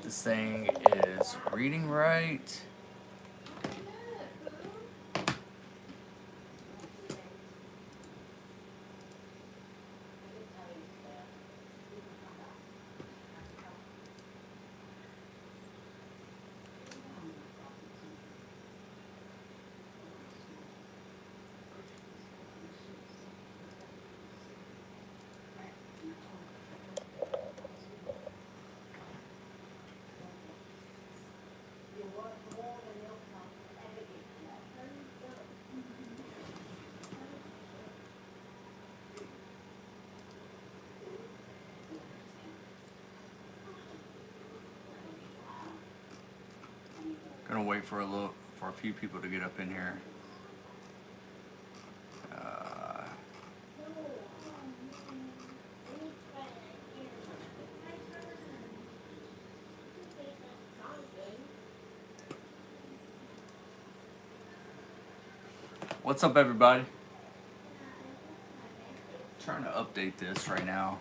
This thing is reading right. Gonna wait for a few people to get up in here. What's up, everybody? Trying to update this right now.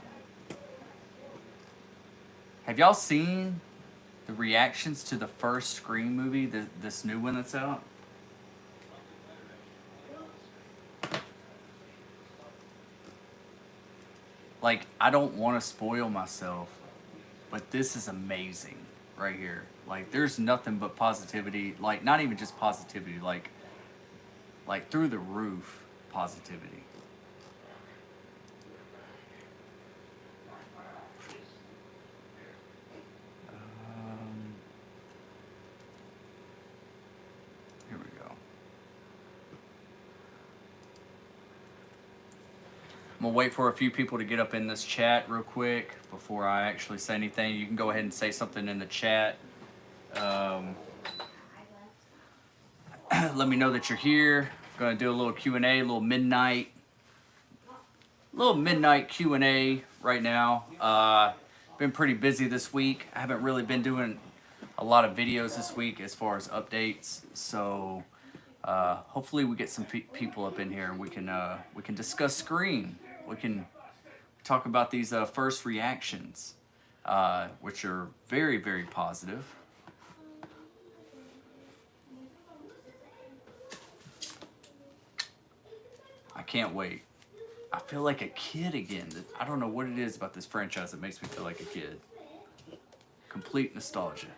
Have y'all seen the reactions to the first Scream movie, this new one that's out? Like, I don't want to spoil myself, but this is amazing right here. Like, there's nothing but positivity. Like, not even just positivity, like through the roof positivity. Here we go. I'm gonna wait for a few people to get up in this chat real quick before I actually say anything. You can go ahead and say something in the chat. Let me know that you're here. Gonna do a little Q&A, a little midnight Q&A right now. Been pretty busy this week. I haven't really been doing a lot of videos this week as far as updates. So hopefully we get some people up in here and we can discuss Scream. We can talk about these first reactions, which are very, very positive. I can't wait. I feel like a kid again. I don't know what it is about this franchise that makes me feel like a kid. Complete nostalgia.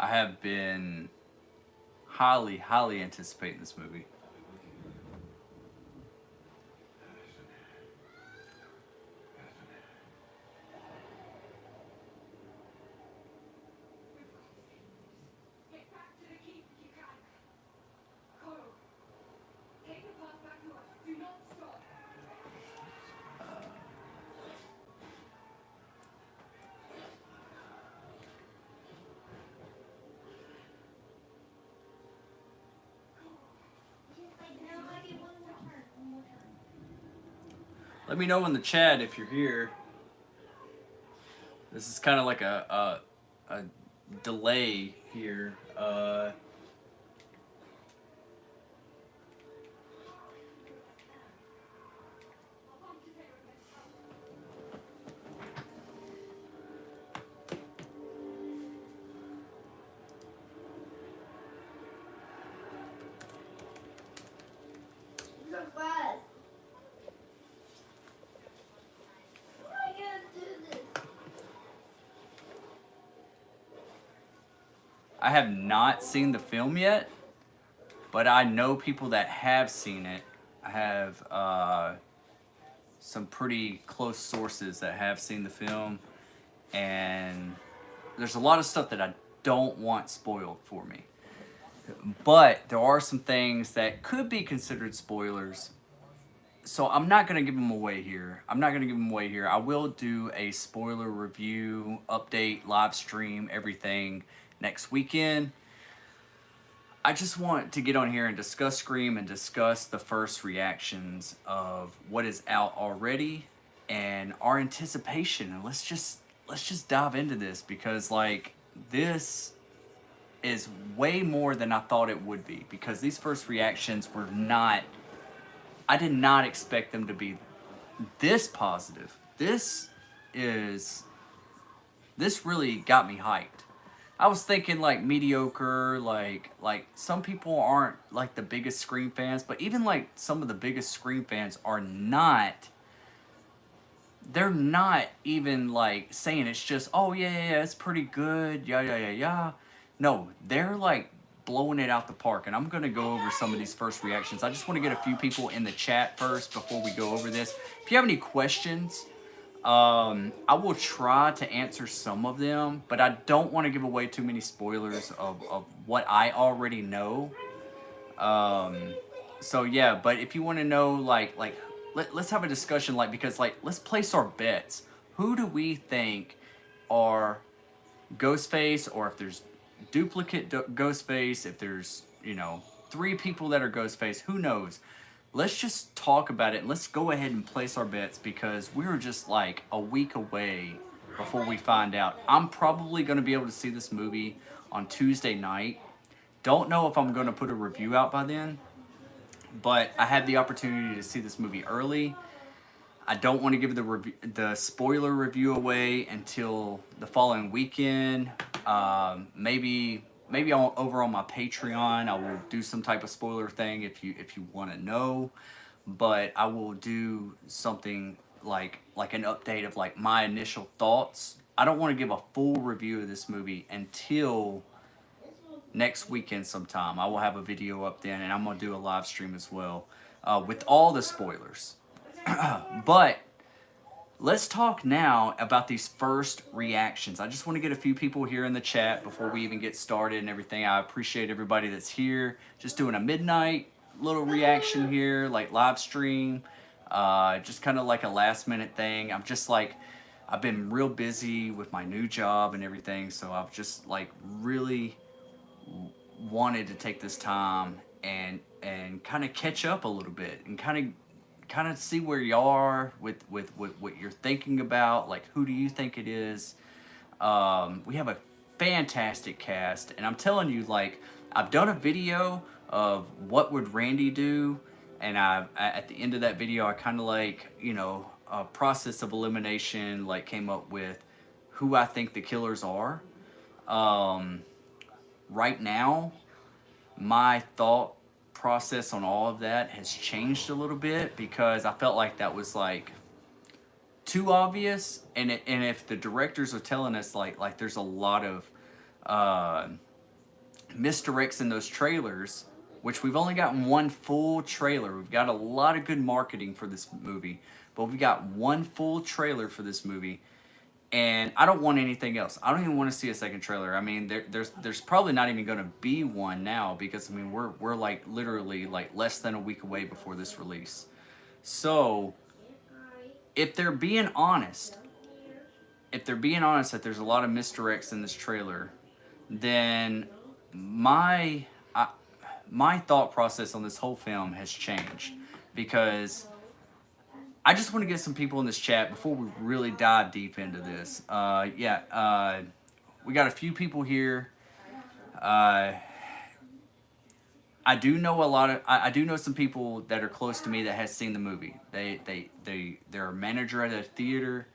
I have been highly anticipating this movie. Let me know in the chat if you're here. This is kind of like a delay here. I have not seen the film yet, but I know people that have seen it. I have some pretty close sources that have seen the film, and there's a lot of stuff that I don't want spoiled for me. but there are some things that could be considered spoilers. So I'm not going to give them away here. I will do a spoiler review, update, live stream, everything next weekend. I just want to get on here and discuss Scream and discuss the first reactions of what is out already and our anticipation. And let's just dive into this, because like this is way more than I thought it would be, because these first reactions were not, I did not expect them to be this positive. This really got me hyped. I was thinking like mediocre, like some people aren't like the biggest Scream fans, but even like some of the biggest Scream fans are not, they're not even like saying it's just, oh yeah, it's pretty good, yeah. No, they're like blowing it out the park, and I'm gonna go over some of these first reactions. I just want to get a few people in the chat first before we go over this. If you have any questions, I will try to answer some of them, but I don't want to give away too many spoilers of what I already know. So yeah, but if you want to know, let's have a discussion, like, because like let's place our bets. Who do we think are Ghostface, or if there's duplicate Ghostface, if there's, you know, three people that are Ghostface, who knows? Let's just talk about it, and let's go ahead and place our bets, because we're just like a week away before we find out. I'm probably going to be able to see this movie on Tuesday night. Don't know if I'm going to put a review out by then, but I had the opportunity to see this movie early. I don't want to give the spoiler review away until the following weekend. Maybe over on my Patreon, I will do some type of spoiler thing if you want to know. But I will do something like an update of like my initial thoughts. I don't want to give a full review of this movie until next weekend sometime. I will have a video up then, and I'm going to do a live stream as well with all the spoilers. But let's talk now about these first reactions. I just want to get a few people here in the chat before we even get started and everything. I appreciate everybody that's here. Just doing a midnight little reaction here, like live stream. Just kind of like a last minute thing. I'm just like, I've been real busy with my new job and everything, so I've just like really wanted to take this time and kind of catch up a little bit, and kind of see where you are with what you're thinking about. Like, who do you think it is? We have a fantastic cast, and I'm telling you, like, I've done a video of what would Randy do, and at the end of that video, I kind of like, you know, a process of elimination, like came up with who I think the killers are. Right now, my thought process on all of that has changed a little bit, because I felt like that was like too obvious, and if the directors are telling us like there's a lot of misdirects in those trailers, which we've only gotten one full trailer. We've got a lot of good marketing for this movie, but we've got one full trailer for this movie, and I don't want anything else. I don't even want to see a second trailer. I mean, there's probably not even going to be one now, because I mean we're like literally like less than a week away before this release. So if they're being honest, that there's a lot of misdirects in this trailer, then my thought process on this whole film has changed, because I just want to get some people in this chat before we really dive deep into this. We got a few people here. I do know I do know some people that are close to me that has seen the movie. They're a manager at a theater.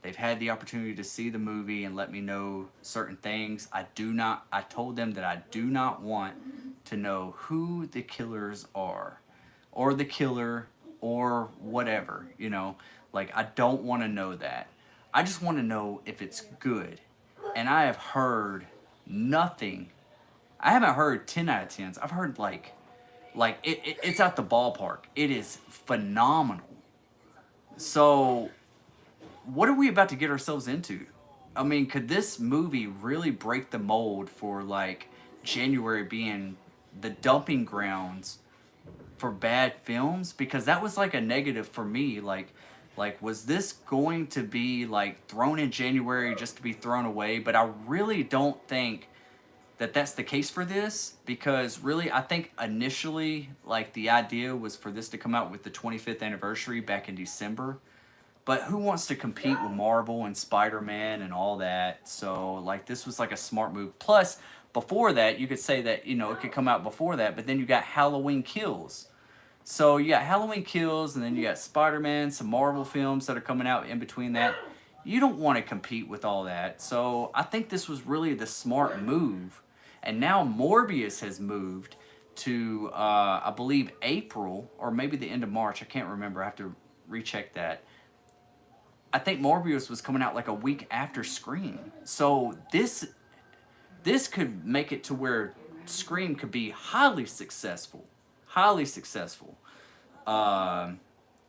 They've had the opportunity to see the movie and let me know certain things. I told them that I do not want to know who the killers are, or the killer, or whatever, you know. Like, I don't want to know that. I just want to know if it's good. And I have heard nothing. I haven't heard 10 out of 10s. I've heard it's at the ballpark. It is phenomenal. So what are we about to get ourselves into? I mean, could this movie really break the mold for like January being the dumping grounds for bad films, because that was like a negative for me. Like was this going to be like thrown in January just to be thrown away? But I really don't think that that's the case for this, because really I think initially like the idea was for this to come out with the 25th anniversary back in December. But who wants to compete with Marvel and Spider-Man and all that? So like this was like a smart move. Plus before that you could say that, you know, it could come out before that, but then you got Halloween Kills. So you got Halloween Kills, and then you got Spider-Man, some Marvel films that are coming out in between that. You don't want to compete with all that. So I think this was really the smart move. And now Morbius has moved to, I believe, April, or maybe the end of March. I can't remember. I have to recheck that. I think Morbius was coming out like a week after Scream. So this could make it to where Scream could be highly successful. Highly successful.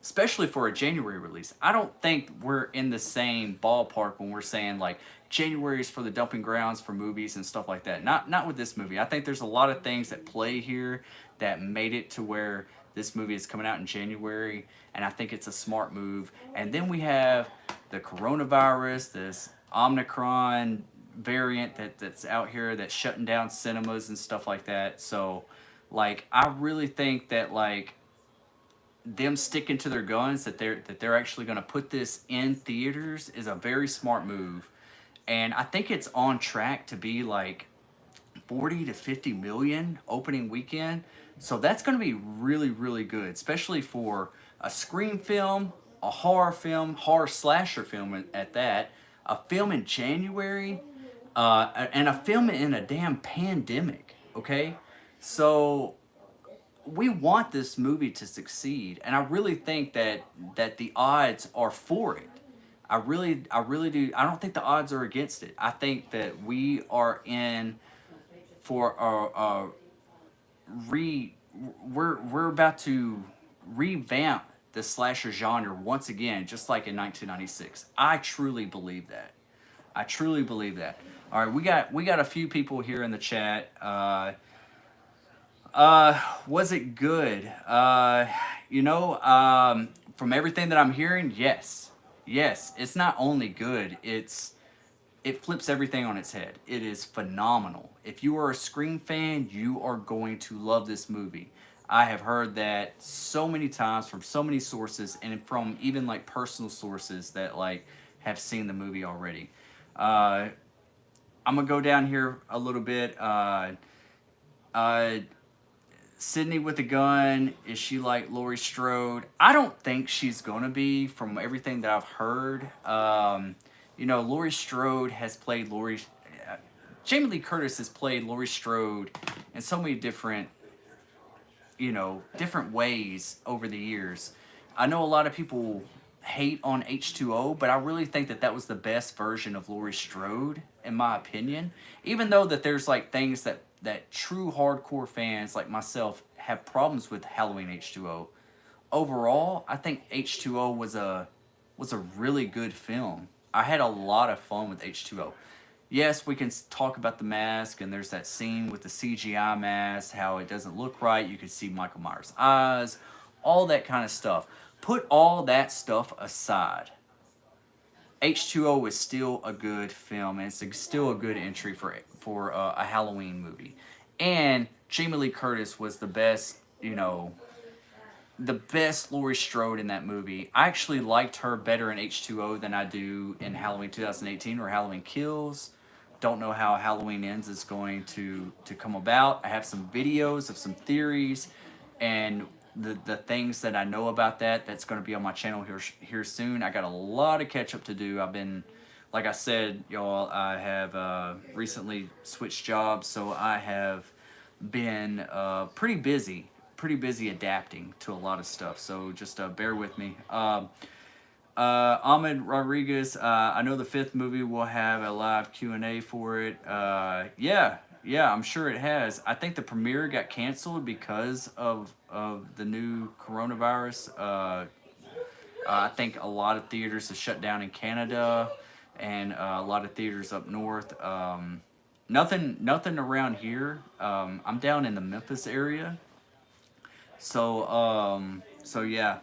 Especially for a January release. I don't think we're in the same ballpark when we're saying like January is for the dumping grounds for movies and stuff like that. Not with this movie. I think there's a lot of things that play here that made it to where this movie is coming out in January, and I think it's a smart move. And then we have the coronavirus, this Omicron variant that's out here that's shutting down cinemas and stuff like that. So like I really think that like them sticking to their guns, that they're actually going to put this in theaters, is a very smart move. And I think it's on track to be like 40 to 50 million opening weekend. So that's going to be really, really good, especially for a Scream film, a horror slasher film at that, a film in January, and a film in a damn pandemic, okay? So we want this movie to succeed, and I really think that the odds are for it. I really do. I don't think the odds are against it. I think that we are in for a we're about to revamp the slasher genre once again, just like in 1996. I truly believe that. I truly believe that. All right, we got a few people here in the chat. Was it good? From everything that I'm hearing, yes. Yes, it's not only good, it flips everything on its head. It is phenomenal. If you are a Scream fan, you are going to love this movie. I have heard that so many times from so many sources, and from even like personal sources that like have seen the movie already. I'm gonna go down here a little bit. Sydney with a gun, is she like Laurie Strode? I don't think she's gonna be, from everything that I've heard. Laurie Strode has played Jamie Lee Curtis has played Laurie Strode in so many different ways over the years. I know a lot of people hate on H2O, but I really think that was the best version of Laurie Strode, in my opinion. Even though that there's like things that true hardcore fans like myself have problems with Halloween H2O. Overall, I think H2O was a really good film. I had a lot of fun with H2O. Yes, we can talk about the mask, and there's that scene with the CGI mask, how it doesn't look right. You can see Michael Myers' eyes, all that kind of stuff. Put all that stuff aside. H2O is still a good film, and it's still a good entry for a Halloween movie. And Jamie Lee Curtis was the best, the best Laurie Strode in that movie. I actually liked her better in H2O than I do in Halloween 2018 or Halloween Kills. Don't know how Halloween Ends is going to come about. I have some videos of some theories and the things that I know about that's going to be on my channel here soon. I got a lot of catch up to do. I've been, like I said, y'all, I have recently switched jobs, so I have been pretty busy adapting to a lot of stuff. So just bear with me. Ahmed Rodriguez, I know the 5th movie will have a live Q&A for it. Yeah, I'm sure it has. I think the premiere got canceled because of the new coronavirus. I think a lot of theaters have shut down in Canada, and a lot of theaters up north. nothing around here. I'm down in the Memphis area, so yeah.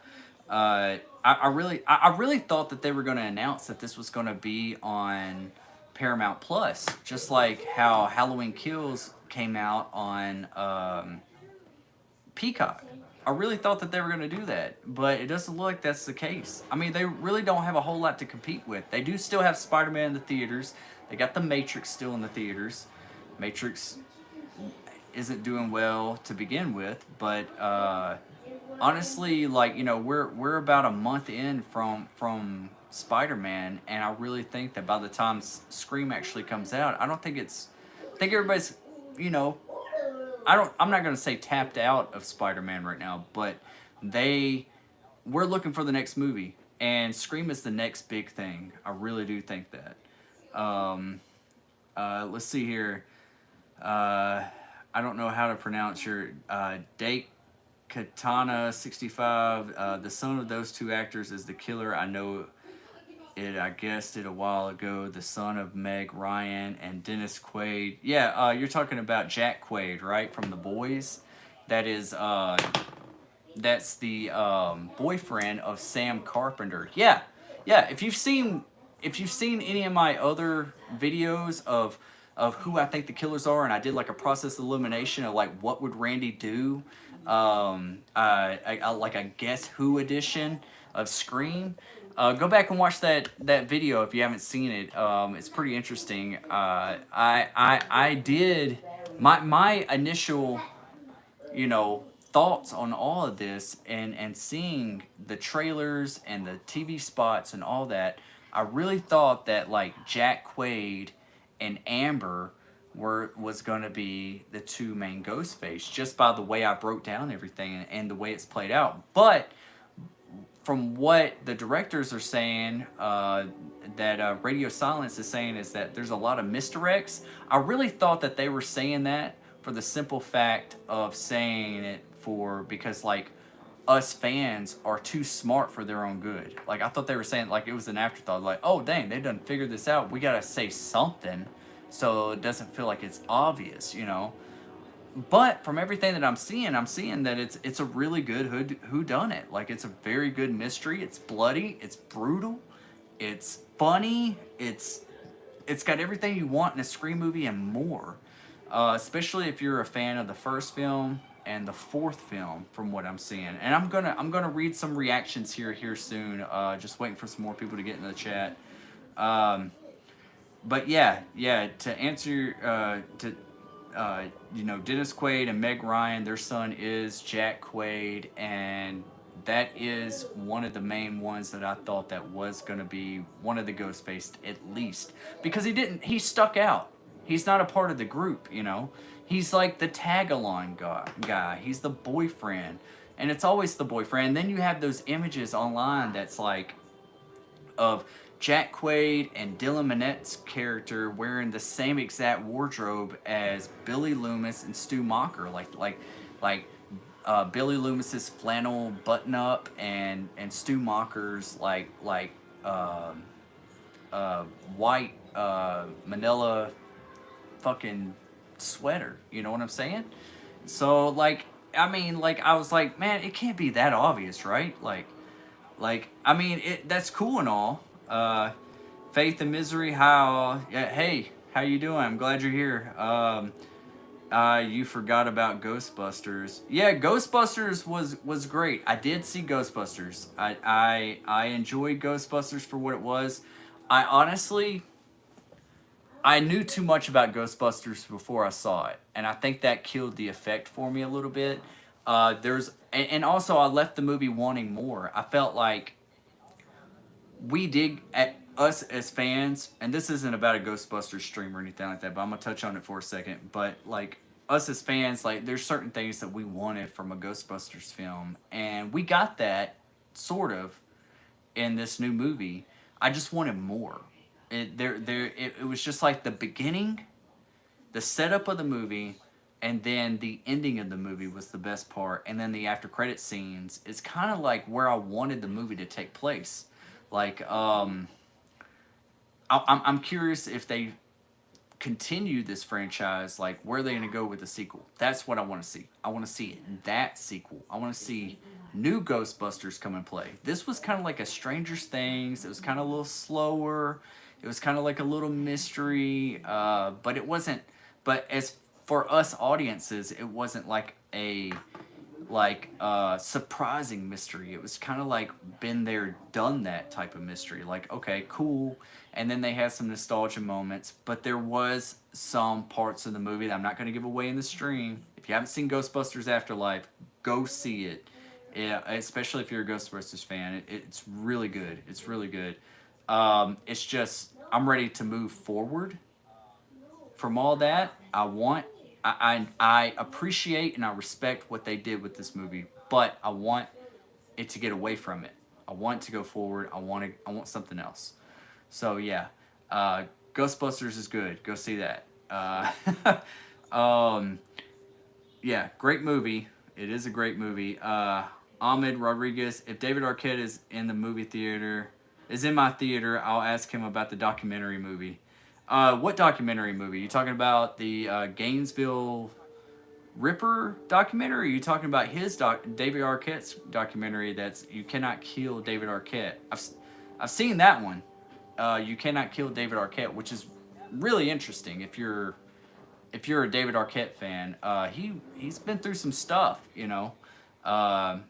I really thought that they were going to announce that this was going to be on Paramount Plus, just like how Halloween Kills came out on Peacock. I really thought that they were going to do that, but it doesn't look like that's the case. I mean, they really don't have a whole lot to compete with. They do still have Spider-Man in the theaters. They got The Matrix still in the theaters. Matrix isn't doing well to begin with, but honestly, like, you know, we're about a month in from Spider-Man, and I really think that by the time Scream actually comes out, I think everybody's, you know, I'm not gonna say tapped out of Spider-Man right now, but we're looking for the next movie, and Scream is the next big thing. I really do think that. Let's see here. I don't know how to pronounce your date. Katana 65. The son of those two actors is the killer. I know it. I guessed it a while ago. The son of Meg Ryan and Dennis Quaid. Yeah, you're talking about Jack Quaid, right, from The Boys. That is that's the boyfriend of Sam Carpenter. Yeah, yeah. If you've seen any of my other videos of who I think the killers are, and I did like a process elimination of like what would Randy do, like a Guess Who edition of Scream. Go back and watch that video if you haven't seen it. It's pretty interesting. I did my initial, you know, thoughts on all of this, and seeing the trailers and the TV spots and all that. I really thought that like Jack Quaid and Amber was going to be the two main Ghostface, just by the way I broke down everything and the way it's played out. But from what the directors are saying, that Radio Silence is saying, is that there's a lot of misdirects. I really thought that they were saying that for the simple fact of saying it because like us fans are too smart for their own good. Like I thought they were saying like it was an afterthought, like, oh dang, they done figured this out. We gotta say something so it doesn't feel like it's obvious, you know. But from everything that I'm seeing that it's a really good whodunit. Like it's a very good mystery. It's bloody. It's brutal. It's funny. It's got everything you want in a Scream movie and more. Especially if you're a fan of the first film and the fourth film, from what I'm seeing. And I'm gonna read some reactions here soon. Just waiting for some more people to get in the chat. But yeah. To answer you know, Dennis Quaid and Meg Ryan, their son is Jack Quaid, and that is one of the main ones that I thought that was going to be one of the Ghostface at least, because he stuck out. He's not a part of the group, you know. He's like the tag-along guy. He's the boyfriend, and it's always the boyfriend. And then you have those images online that's like of Jack Quaid and Dylan Minette's character wearing the same exact wardrobe as Billy Loomis and Stu Macher, like Billy Loomis's flannel button up and Stu Macher's like white manila fucking sweater. You know what I'm saying? So like, I mean, like I was like, man, it can't be that obvious, right? Like I mean, that's cool and all. Faith and Misery, hey, how you doing? I'm glad you're here. You forgot about Ghostbusters. Yeah, Ghostbusters was great. I did see Ghostbusters. I enjoyed Ghostbusters for what it was. I knew too much about Ghostbusters before I saw it, and I think that killed the effect for me a little bit. And also I left the movie wanting more. I felt like us as fans, and this isn't about a Ghostbusters stream or anything like that, but I'm gonna touch on it for a second. But like us as fans, like there's certain things that we wanted from a Ghostbusters film, and we got that sort of in this new movie. I just wanted more. It was just like the beginning, the setup of the movie, and then the ending of the movie was the best part, and then the after credit scenes is kind of like where I wanted the movie to take place. Like I'm curious if they continue this franchise, like where are they going to go with the sequel? That's what I want to see. I want to see that sequel. I want to see new Ghostbusters come and play. This was kind of like a Stranger Things. It was kind of a little slower. It was kind of like a little mystery, but it wasn't. But as for us audiences, it wasn't like a surprising mystery. It was kind of like been there, done that type of mystery. Like, okay, cool. And then they had some nostalgia moments, but there was some parts of the movie that I'm not going to give away in the stream. If you haven't seen Ghostbusters Afterlife, go see it. Yeah, especially if you're a Ghostbusters fan. It's really good. It's really good. It's just, I'm ready to move forward from all that. I appreciate and I respect what they did with this movie, but I want it to get away from it. I want to go forward. I want something else. So yeah, Ghostbusters is good. Go see that. Yeah, great movie. It is a great movie. Ahmed Rodriguez. If David Arquette is in my theater, I'll ask him about the documentary movie. What documentary movie? You talking about the Gainesville Ripper documentary? Or are you talking about David Arquette's documentary? That's You Cannot Kill David Arquette. I've seen that one. You Cannot Kill David Arquette, which is really interesting. If you're a David Arquette fan, he's been through some stuff. You know, I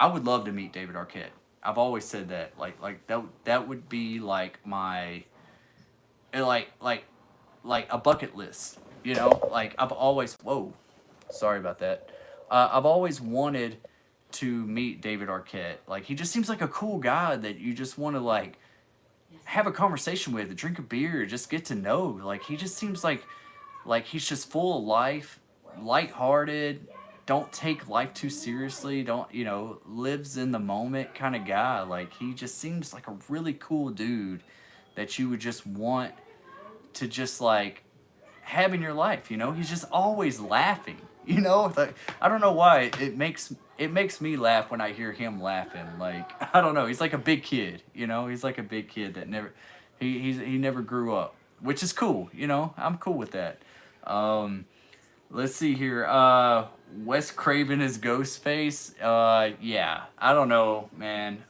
would love to meet David Arquette. I've always said that. Like that would be like my like a bucket list, you know. Like I've always sorry about that. I've always wanted to meet David Arquette. Like he just seems like a cool guy that you just want to like have a conversation with, drink a beer, just get to know. Like he just seems like he's just full of life, lighthearted, don't take life too seriously, don't, you know, lives in the moment kind of guy. Like he just seems like a really cool dude that you would just want to just like have in your life, you know. He's just always laughing, you know. Like I don't know why it makes me laugh when I hear him laughing. Like I don't know, he's like a big kid, you know. He's like a big kid that never he never grew up, which is cool, you know. I'm cool with that. Let's see here. Wes Craven is Ghostface. Yeah, I don't know, man.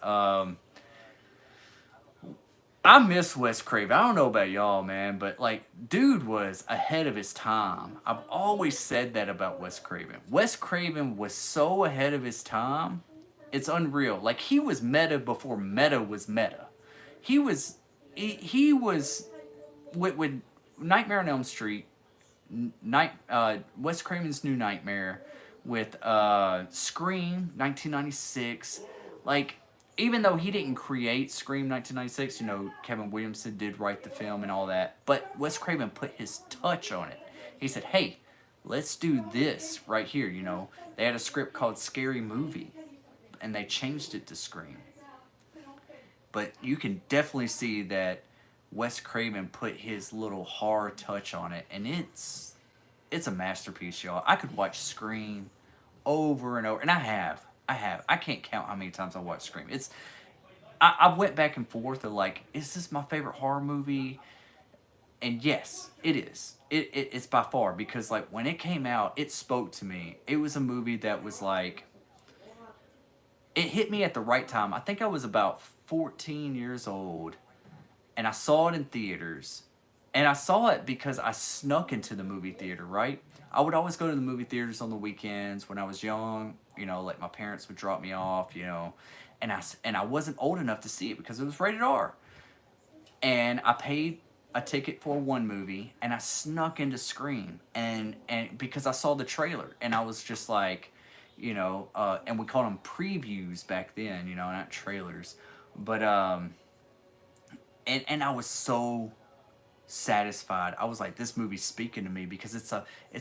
I miss Wes Craven. I don't know about y'all, man, but like, dude was ahead of his time. I've always said that about Wes Craven. Wes Craven was so ahead of his time. It's unreal. Like he was meta before meta was meta. He was with Nightmare on Elm Street, Wes Craven's New Nightmare, with Scream 1996. Like, even though he didn't create Scream 1996, you know, Kevin Williamson did write the film and all that, but Wes Craven put his touch on it. He said, hey, let's do this right here, you know. They had a script called Scary Movie, and they changed it to Scream. But you can definitely see that Wes Craven put his little horror touch on it, and it's a masterpiece, y'all. I could watch Scream over and over, and I have. I can't count how many times I watched Scream. I went back and forth of like, is this my favorite horror movie? And yes, it is. It's by far, because like when it came out, it spoke to me. It was a movie that was like, it hit me at the right time. I think I was about 14 years old, and I saw it in theaters. And I saw it because I snuck into the movie theater, right? I would always go to the movie theaters on the weekends when I was young. You know, like my parents would drop me off, you know. And I wasn't old enough to see it because it was rated R. And I paid a ticket for one movie, and I snuck into Scream. And because I saw the trailer, and I was just like, you know, and we called them previews back then, you know, not trailers. But, and I was so satisfied. I was like, this movie's speaking to me, because it's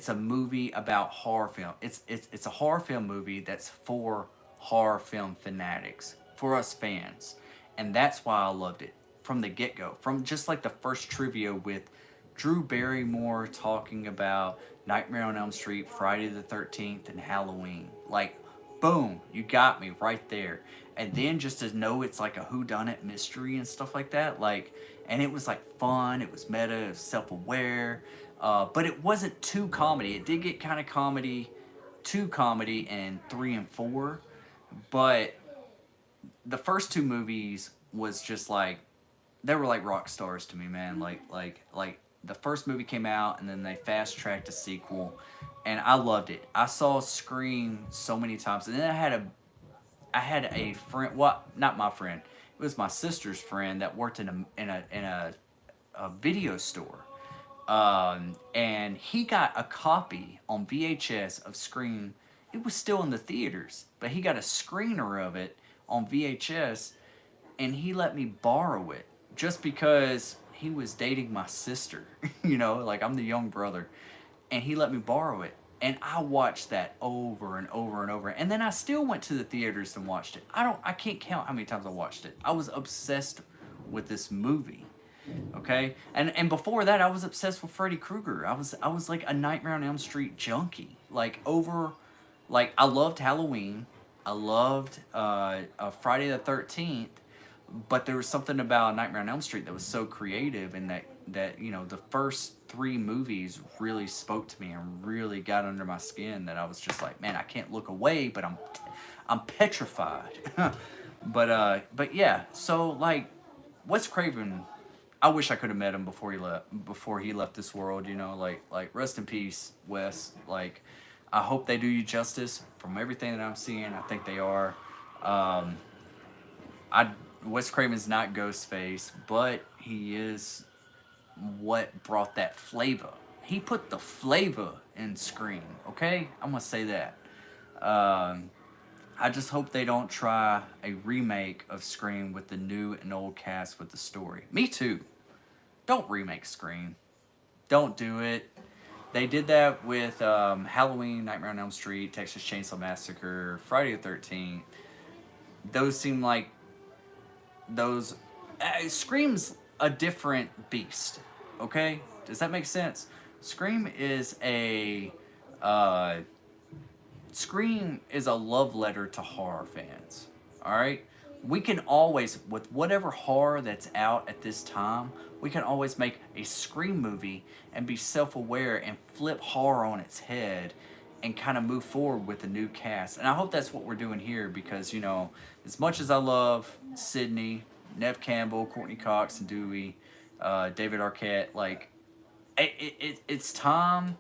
a movie about horror film. It's a horror film movie that's for horror film fanatics, for us fans. And that's why I loved it from the get-go. From just like the first trivia with Drew Barrymore talking about Nightmare on Elm Street, Friday the 13th, and Halloween. Like, boom, you got me right there. And then just to know it's like a whodunit mystery and stuff like that, like, and it was like fun. It was meta, it was self-aware, but it wasn't too comedy. It did get kind of comedy, too comedy in 3 and 4, but the first two movies was just like, they were like rock stars to me, man. Like the first movie came out and then they fast tracked a sequel, and I loved it. I saw Scream so many times, and then I had a friend. Well, not my friend. It was my sister's friend that worked in a video store, and he got a copy on VHS of Scream. It was still in the theaters, but he got a screener of it on VHS, and he let me borrow it just because he was dating my sister. You know, like I'm the young brother, and he let me borrow it. And I watched that over and over and over. And then I still went to the theaters and watched it. I can't count how many times I watched it. I was obsessed with this movie. Okay? And before that I was obsessed with Freddy Krueger. I was like a Nightmare on Elm Street junkie. Like I loved Halloween. I loved Friday the 13th, but there was something about Nightmare on Elm Street that was so creative, and that you know, the first 3 movies really spoke to me and really got under my skin, that I was just like, man, I can't look away, but I'm petrified. But yeah, so like Wes Craven, I wish I could have met him before he left this world, you know, like rest in peace, Wes. Like, I hope they do you justice. From everything that I'm seeing, I think they are. Wes Craven's not Ghostface, but he is what brought that flavor. He put the flavor in Scream, okay? I'm gonna say that. I just hope they don't try a remake of Scream with the new and old cast with the story. Me too. Don't remake Scream. Don't do it. They did that with Halloween, Nightmare on Elm Street, Texas Chainsaw Massacre, Friday the 13th. Those seem like those... Scream's a different beast, okay? Does that make sense? Scream is a love letter to horror fans, alright? We can always, with whatever horror that's out at this time, we can always make a Scream movie and be self-aware and flip horror on its head and kind of move forward with a new cast. And I hope that's what we're doing here, because, you know, as much as I love Sidney, Nev Campbell, Courtney Cox, and Dewey, David Arquette, like, it's time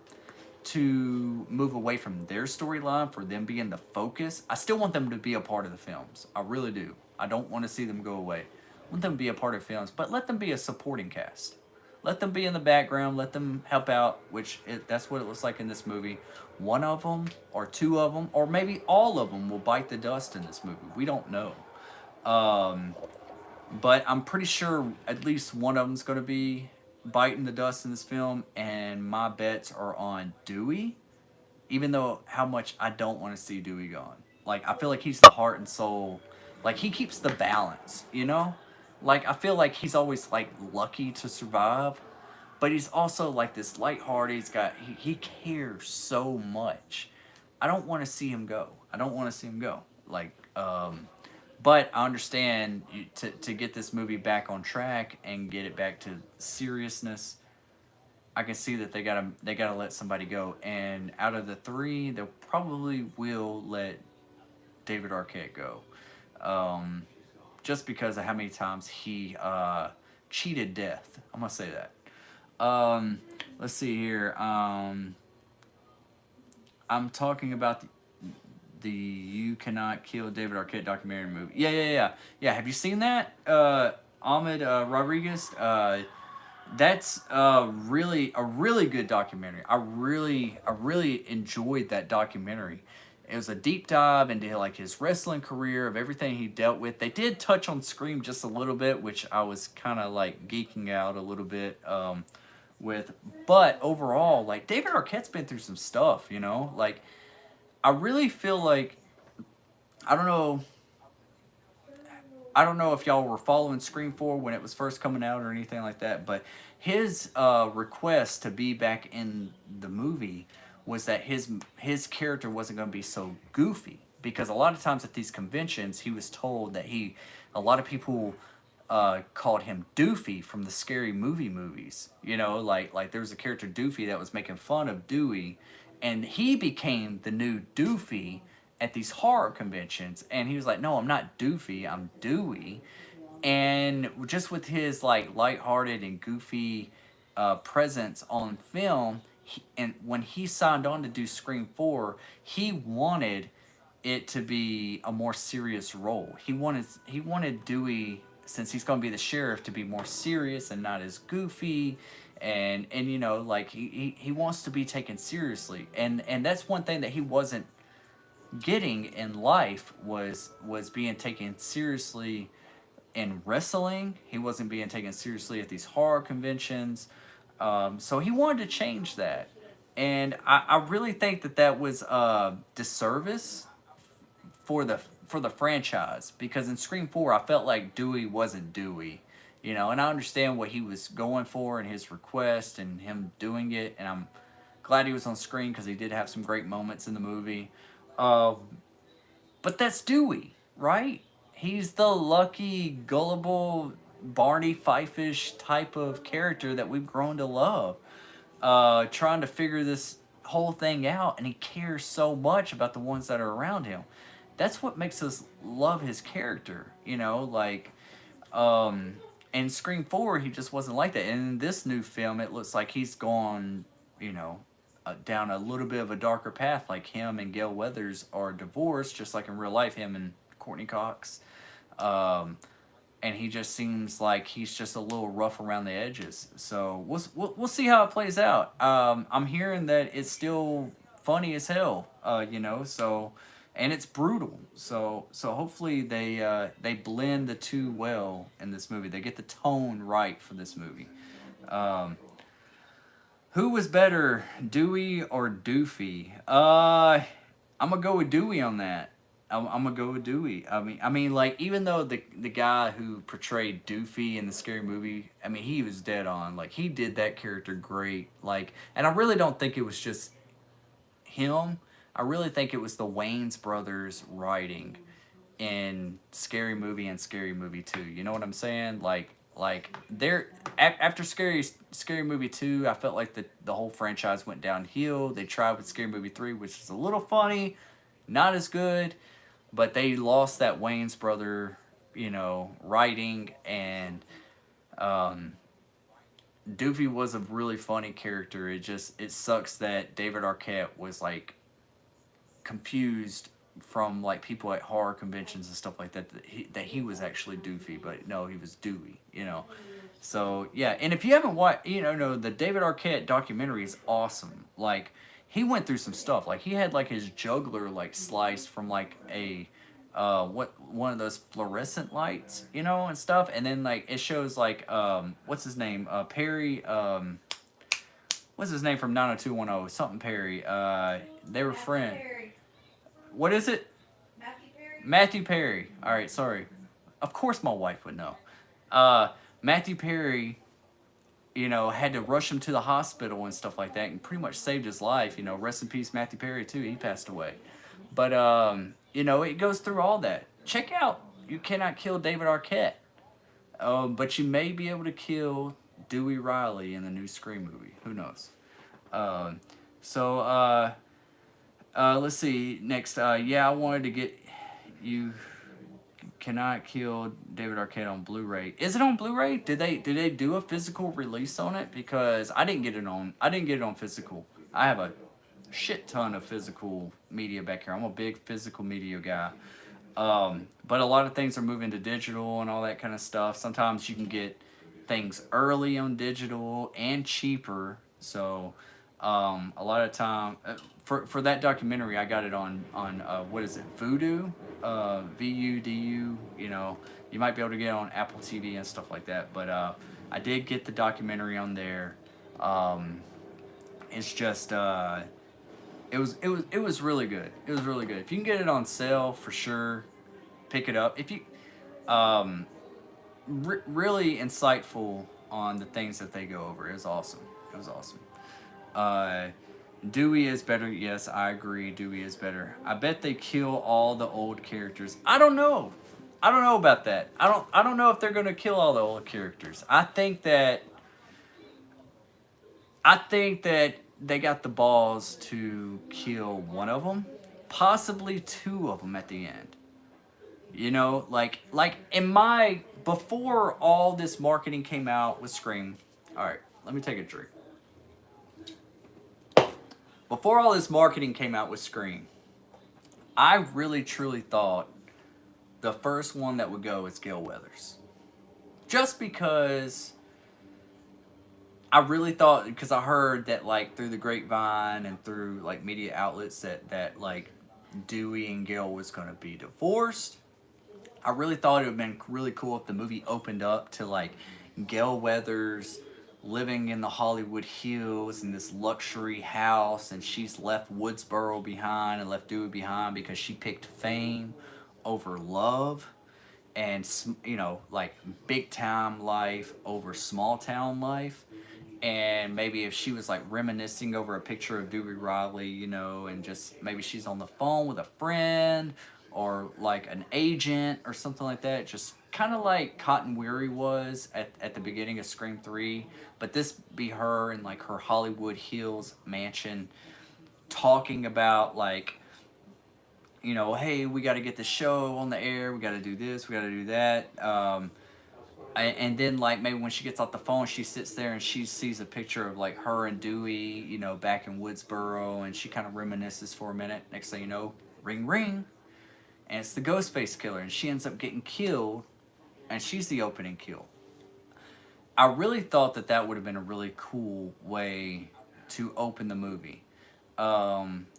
to move away from their storyline, for them being the focus. I still want them to be a part of the films. I really do. I don't want to see them go away. I want them to be a part of films, but let them be a supporting cast. Let them be in the background. Let them help out, that's what it looks like in this movie. One of them, or 2 of them, or maybe all of them will bite the dust in this movie. We don't know. But I'm pretty sure at least one of them's going to be biting the dust in this film, and my bets are on Dewey, even though how much I don't want to see Dewey gone. Like, I feel like he's the heart and soul. Like, he keeps the balance, you know? Like, I feel like he's always, like, lucky to survive, but he's also, like, this lighthearted. He cares so much. I don't want to see him go. Like, but I understand to get this movie back on track and get it back to seriousness, I can see that they gotta let somebody go. And out of the 3, they probably will let David Arquette go. Just because of how many times he cheated death. I'm gonna say that. Let's see here. I'm talking about the You Cannot Kill David Arquette documentary movie. Yeah. Have you seen that? Ahmed Rodriguez. That's really a really good documentary. I really enjoyed that documentary. It was a deep dive into like his wrestling career, of everything he dealt with. They did touch on Scream just a little bit, which I was kind of like geeking out a little bit with. But overall, like, David Arquette's been through some stuff, you know? Like, I really feel like, I don't know if y'all were following Scream 4 when it was first coming out or anything like that, but his request to be back in the movie was that his character wasn't going to be so goofy, because a lot of times at these conventions he was told that a lot of people called him Doofy from the Scary Movie movies. You know, like there was a character Doofy that was making fun of Dewey, and he became the new Doofy at these horror conventions. And he was like, "No, I'm not Doofy, I'm Dewey." And just with his like lighthearted and goofy presence on film, and when he signed on to do Scream 4, he wanted it to be a more serious role. He wanted Dewey, since he's going to be the sheriff, to be more serious and not as goofy, and you know, like he wants to be taken seriously, and that's one thing that he wasn't getting in life was being taken seriously in wrestling. He wasn't being taken seriously at these horror conventions. So he wanted to change that. And I really think that that was a disservice for the franchise, because in Scream 4 I felt like Dewey wasn't Dewey. You know, and I understand what he was going for and his request and him doing it, and I'm glad he was on screen because he did have some great moments in the movie. Um, but that's Dewey, right? He's the lucky, gullible, Barney Fife-ish type of character that we've grown to love. Trying to figure this whole thing out, and he cares so much about the ones that are around him. That's what makes us love his character, you know, like, in Scream 4, he just wasn't like that. And in this new film, it looks like he's gone, you know, down a little bit of a darker path. Like him and Gail Weathers are divorced, just like in real life, him and Courtney Cox. And he just seems like he's just a little rough around the edges. So we'll see how it plays out. I'm hearing that it's still funny as hell, you know, so, and it's brutal. So hopefully they blend the two well in this movie. They get the tone right for this movie. Who was better, Dewey or Doofy? I'm gonna go with Dewey on that. I'm gonna go with Dewey. I mean, like, even though the guy who portrayed Doofy in the Scary Movie, I mean, he was dead on. Like, he did that character great. Like, and I really don't think it was just him. I really think it was the Wayans brothers writing in Scary Movie and Scary Movie 2. You know what I'm saying? Like they're after Scary Movie 2, I felt like the whole franchise went downhill. They tried with Scary Movie 3, which is a little funny, not as good, but they lost that Wayans brother, you know, writing, and Doofy was a really funny character. It sucks that David Arquette was like confused from like people at horror conventions and stuff like that that he was actually Doofy, but no, he was Dewey, you know. So yeah, and if you haven't watched, you know, no, the David Arquette documentary is awesome. Like, he went through some stuff. Like, he had like his jugular like sliced from like a one of those fluorescent lights, you know, and stuff. And then like it shows like what's his name, Perry, what's his name from 90210, something Perry. They were friends. What is it? Matthew Perry. Matthew Perry. All right, sorry. Of course my wife would know. Matthew Perry, you know, had to rush him to the hospital and stuff like that, and pretty much saved his life. You know, rest in peace, Matthew Perry, too. He passed away. But, you know, it goes through all that. Check out You Cannot Kill David Arquette. But you may be able to kill Dewey Riley in the new Scream movie. Who knows? Let's see. Next, yeah, I wanted to get You Cannot Kill David Arquette on Blu-ray. Is it on Blu-ray? Did they do a physical release on it? Because I didn't get it on physical. I have a shit ton of physical media back here. I'm a big physical media guy. But a lot of things are moving to digital and all that kind of stuff. Sometimes you can get things early on digital and cheaper. So a lot of time for that documentary, I got it on what is it, Vudu, VUDU. You know, you might be able to get it on Apple TV and stuff like that. But I did get the documentary on there. It's just it was really good. It was really good. If you can get it on sale, for sure, pick it up. If you really insightful on the things that they go over. It was awesome. It was awesome. Dewey is better. Yes, I agree. Dewey is better. I bet they kill all the old characters. I don't know. I don't know about that. I don't know if they're gonna kill all the old characters. I think that they got the balls to kill one of them, possibly two of them at the end. You know, like in my before all this marketing came out with Scream. All right, let me take a drink. Before all this marketing came out with Scream, I really truly thought the first one that would go is Gale Weathers. Just because I really thought, because I heard that like through the grapevine and through like media outlets that like Dewey and Gale was going to be divorced. I really thought it would have been really cool if the movie opened up to like Gale Weathers living in the Hollywood Hills in this luxury house, and she's left Woodsboro behind and left Dewey behind because she picked fame over love, and you know, like big time life over small town life. And maybe if she was like reminiscing over a picture of Dewey Riley, you know, and just maybe she's on the phone with a friend or like an agent or something like that, just kind of like Cotton Weary was at the beginning of Scream 3, but this be her in like her Hollywood Hills mansion talking about like, you know, hey, we got to get the show on the air, we got to do this, we got to do that. And then like maybe when she gets off the phone, she sits there and she sees a picture of like her and Dewey, you know, back in Woodsboro, and she kind of reminisces for a minute. Next thing you know, ring ring, and it's the Ghostface killer, and she ends up getting killed, and she's the opening kill. I really thought that that would have been a really cool way to open the movie.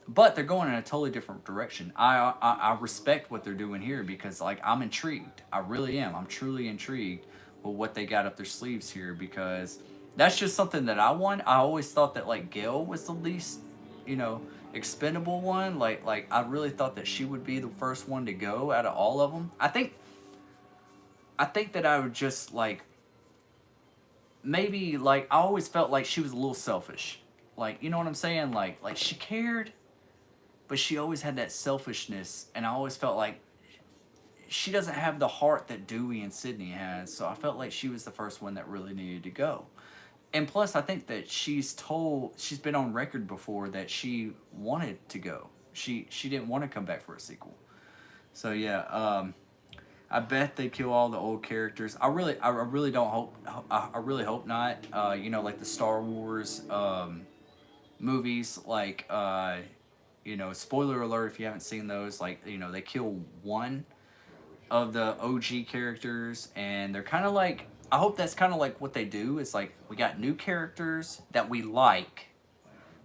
But they're going in a totally different direction. I respect what they're doing here because like I'm intrigued. I really am. I'm truly intrigued with what they got up their sleeves here, because that's just something that I want. I always thought that like Gale was the least, you know, expendable one. Like I really thought that she would be the first one to go out of all of them. I think that I would just like maybe like I always felt like she was a little selfish. Like, you know what I'm saying? Like she cared, but she always had that selfishness, and I always felt like she doesn't have the heart that Dewey and Sydney has. So I felt like she was the first one that really needed to go. And plus, I think that she's been on record before that she wanted to go. She didn't want to come back for a sequel. So yeah, I bet they kill all the old characters. I really don't hope. I really hope not. You know, like the Star Wars movies, like you know, spoiler alert if you haven't seen those. Like, you know, they kill one of the OG characters, and they're kind of like. I hope that's kind of like what they do. It's like we got new characters that we like,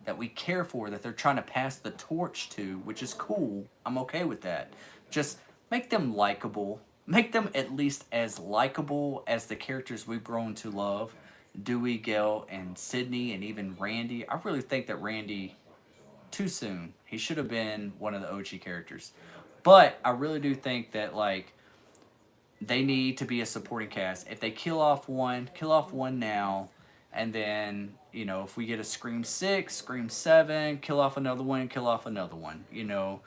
that we care for, that they're trying to pass the torch to, which is cool. I'm okay with that. Just make them likable. Make them at least as likable as the characters we've grown to love. Dewey, Gale, and Sydney, and even Randy. I really think that Randy, too soon. He should have been one of the OG characters. But I really do think that, like, they need to be a supporting cast. If they kill off one now, and then, you know, if we get a Scream 6, Scream 7, kill off another one, you know.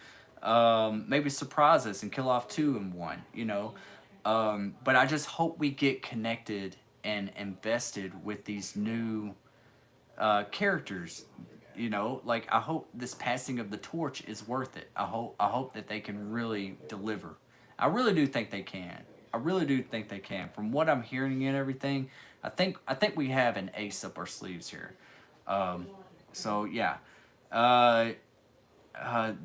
Maybe surprise us and kill off 2 and 1, you know. But I just hope we get connected and invested with these new characters. You know, like I hope this passing of the torch is worth it. I hope that they can really deliver. I really do think they can. I really do think they can. From what I'm hearing and everything, I think we have an ace up our sleeves here. So yeah.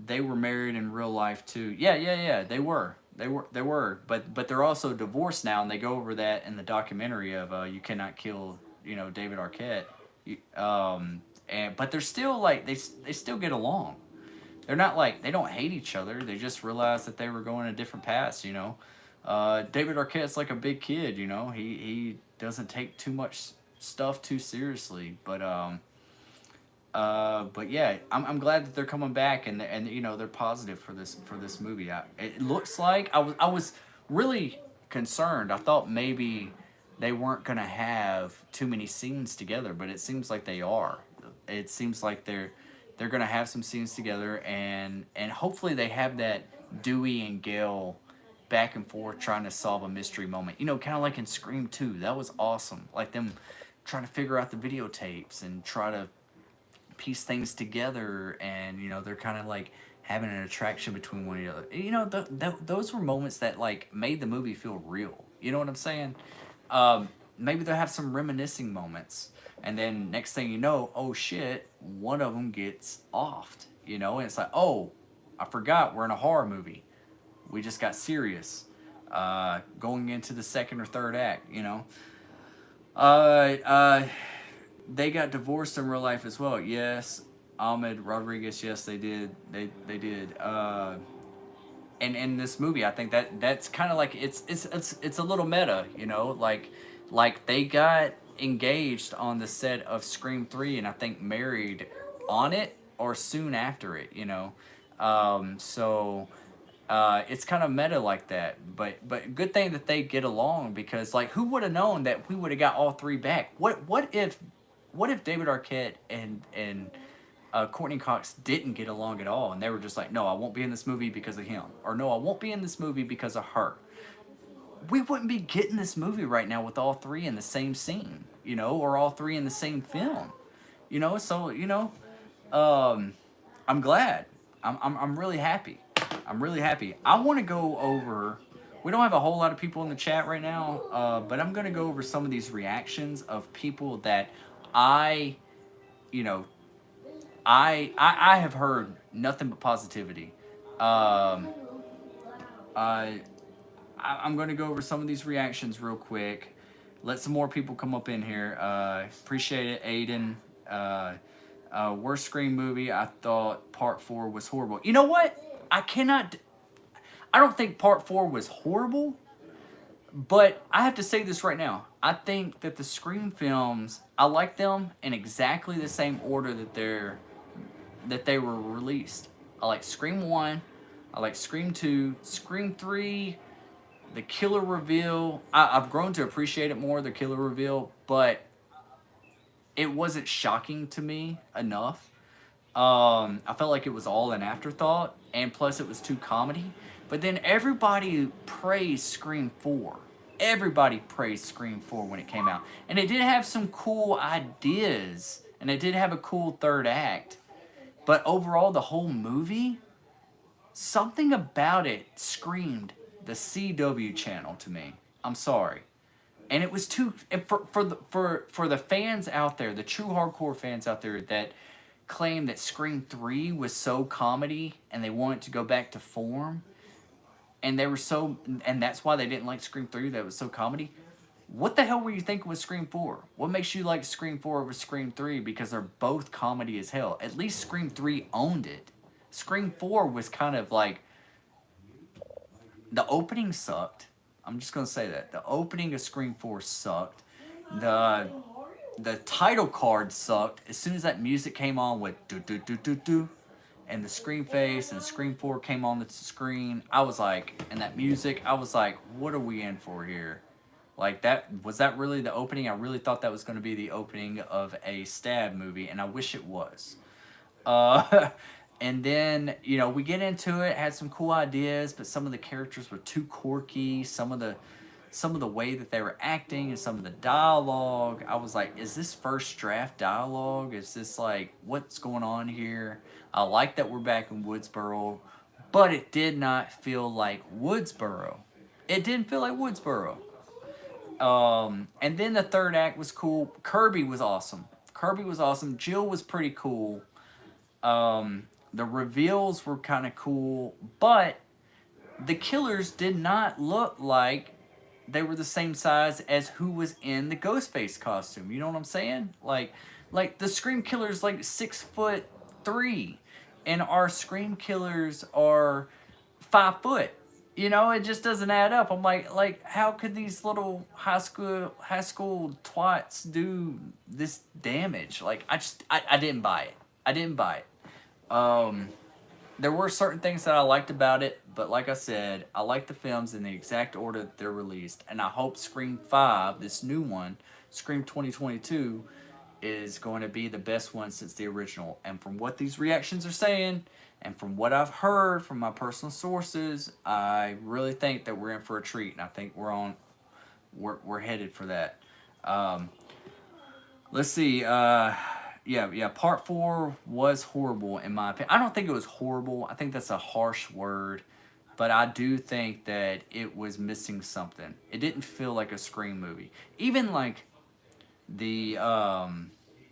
They were married in real life too. Yeah. They were. But they're also divorced now, and they go over that in the documentary of You Cannot Kill, you know, David Arquette. But they're still like they still get along. They're not like they don't hate each other. They just realized that they were going a different paths. You know, David Arquette's like a big kid. You know, he doesn't take too much stuff too seriously. But yeah, I'm glad that they're coming back, and you know, they're positive for this movie. It looks like I was really concerned. I thought maybe they weren't gonna have too many scenes together, but it seems like they are. It seems like they're gonna have some scenes together, and hopefully they have that Dewey and Gale back and forth trying to solve a mystery moment. You know, kind of like in Scream 2. That was awesome. Like them trying to figure out the videotapes and try to piece things together, and you know they're kind of like having an attraction between one another. You know, those were moments that like made the movie feel real. You know what I'm saying? Maybe they'll have some reminiscing moments, and then next thing you know, oh shit, one of them gets offed. You know, and it's like, oh, I forgot we're in a horror movie. We just got serious. Going into the second or third act. You know. They got divorced in real life as well. Yes, Ahmed Rodriguez. Yes, they did. They did. And in this movie, I think that's kind of like it's a little meta, you know, like they got engaged on the set of Scream 3, and I think married on it or soon after it, you know. So it's kind of meta like that, but good thing that they get along, because like who would have known that we would have got all three back? What if David Arquette and Courtney Cox didn't get along at all, and they were just like, no, I won't be in this movie because of him, or no, I won't be in this movie because of her? We wouldn't be getting this movie right now with all three in the same scene, you know, or all three in the same film, you know. So you know, I'm glad. I'm really happy. I'm really happy. I want to go over. We don't have a whole lot of people in the chat right now, but I'm gonna go over some of these reactions of people that you know, I have heard nothing but positivity. I'm going to go over some of these reactions real quick. Let some more people come up in here. Appreciate it, Aiden. Worst Scream movie. I thought Part 4 was horrible. You know what? I don't think Part 4 was horrible, but I have to say this right now. I think that the Scream films, I like them in exactly the same order that they were released. I like Scream 1, I like Scream 2, Scream 3, the killer reveal. I've grown to appreciate it more, the killer reveal, but it wasn't shocking to me enough. I felt like it was all an afterthought, and plus it was too comedy. But then everybody praised Scream 4. Everybody praised Scream 4 when it came out. And it did have some cool ideas, and it did have a cool third act. But overall, the whole movie, something about it screamed the CW channel to me. I'm sorry. And it was too, for the fans out there, the true hardcore fans out there that claim that Scream 3 was so comedy and they wanted to go back to form, and that's why they didn't like Scream 3, that was so comedy. What the hell were you thinking with Scream 4? What makes you like Scream 4 over Scream 3? Because they're both comedy as hell. At least Scream 3 owned it. Scream 4 was kind of like, the opening sucked. I'm just going to say that. The opening of Scream 4 sucked. The title card sucked. As soon as that music came on with do-do-do-do-do, and the Scream face and Scream 4 came on the screen, I was like, and that music, I was like, what are we in for here? Like, was that really the opening? I really thought that was going to be the opening of a Stab movie, and I wish it was. And then, you know, we get into it, had some cool ideas, but some of the characters were too quirky. Some of the way that they were acting and some of the dialogue, I was like, is this first draft dialogue? Is this like, what's going on here? I like that we're back in Woodsboro, but it did not feel like Woodsboro. It didn't feel like Woodsboro. And then the third act was cool. Kirby was awesome. Jill was pretty cool. The reveals were kind of cool, but the killers did not look like they were the same size as who was in the Ghostface costume. You know what I'm saying? Like the Scream killers like 6'3", and our Scream killers are 5 foot. You know, it just doesn't add up. I'm like, how could these little high school twats do this damage? Like, I didn't buy it. There were certain things that I liked about it, but like I said, I like the films in the exact order that they're released, and I hope Scream 5, this new one, Scream 2022, is going to be the best one since the original. And from what these reactions are saying, and from what I've heard from my personal sources, I really think that we're in for a treat, and I think we're headed for that. Um, let's see. Yeah. Part 4 was horrible in my opinion. I don't think it was horrible. I think that's a harsh word, but I do think that it was missing something. It didn't feel like a Scream movie. Even like the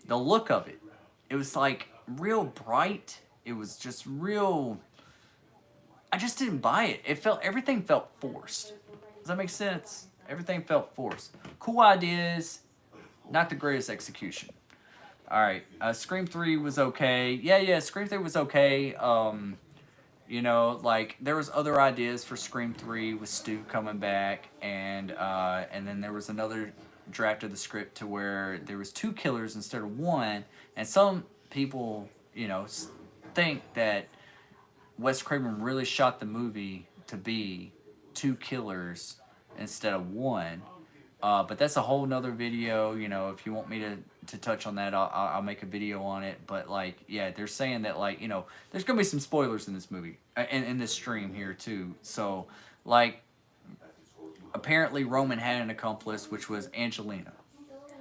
look of it. It was like real bright. It was just real. I just didn't buy it. Everything felt forced. Does that make sense? Everything felt forced. Cool ideas, not the greatest execution. All right, Scream 3 was okay. Yeah, Scream 3 was okay. You know, like there was other ideas for Scream 3 with Stu coming back, and then there was another draft of the script to where there was 2 killers instead of 1, and some people, you know, think that Wes Craven really shot the movie to be 2 killers instead of 1. But that's a whole nother video. You know, if you want me to touch on that, I'll make a video on it. But like, yeah, they're saying that like, you know, there's gonna be some spoilers in this movie, in this stream here too. So like, apparently Roman had an accomplice, which was Angelina,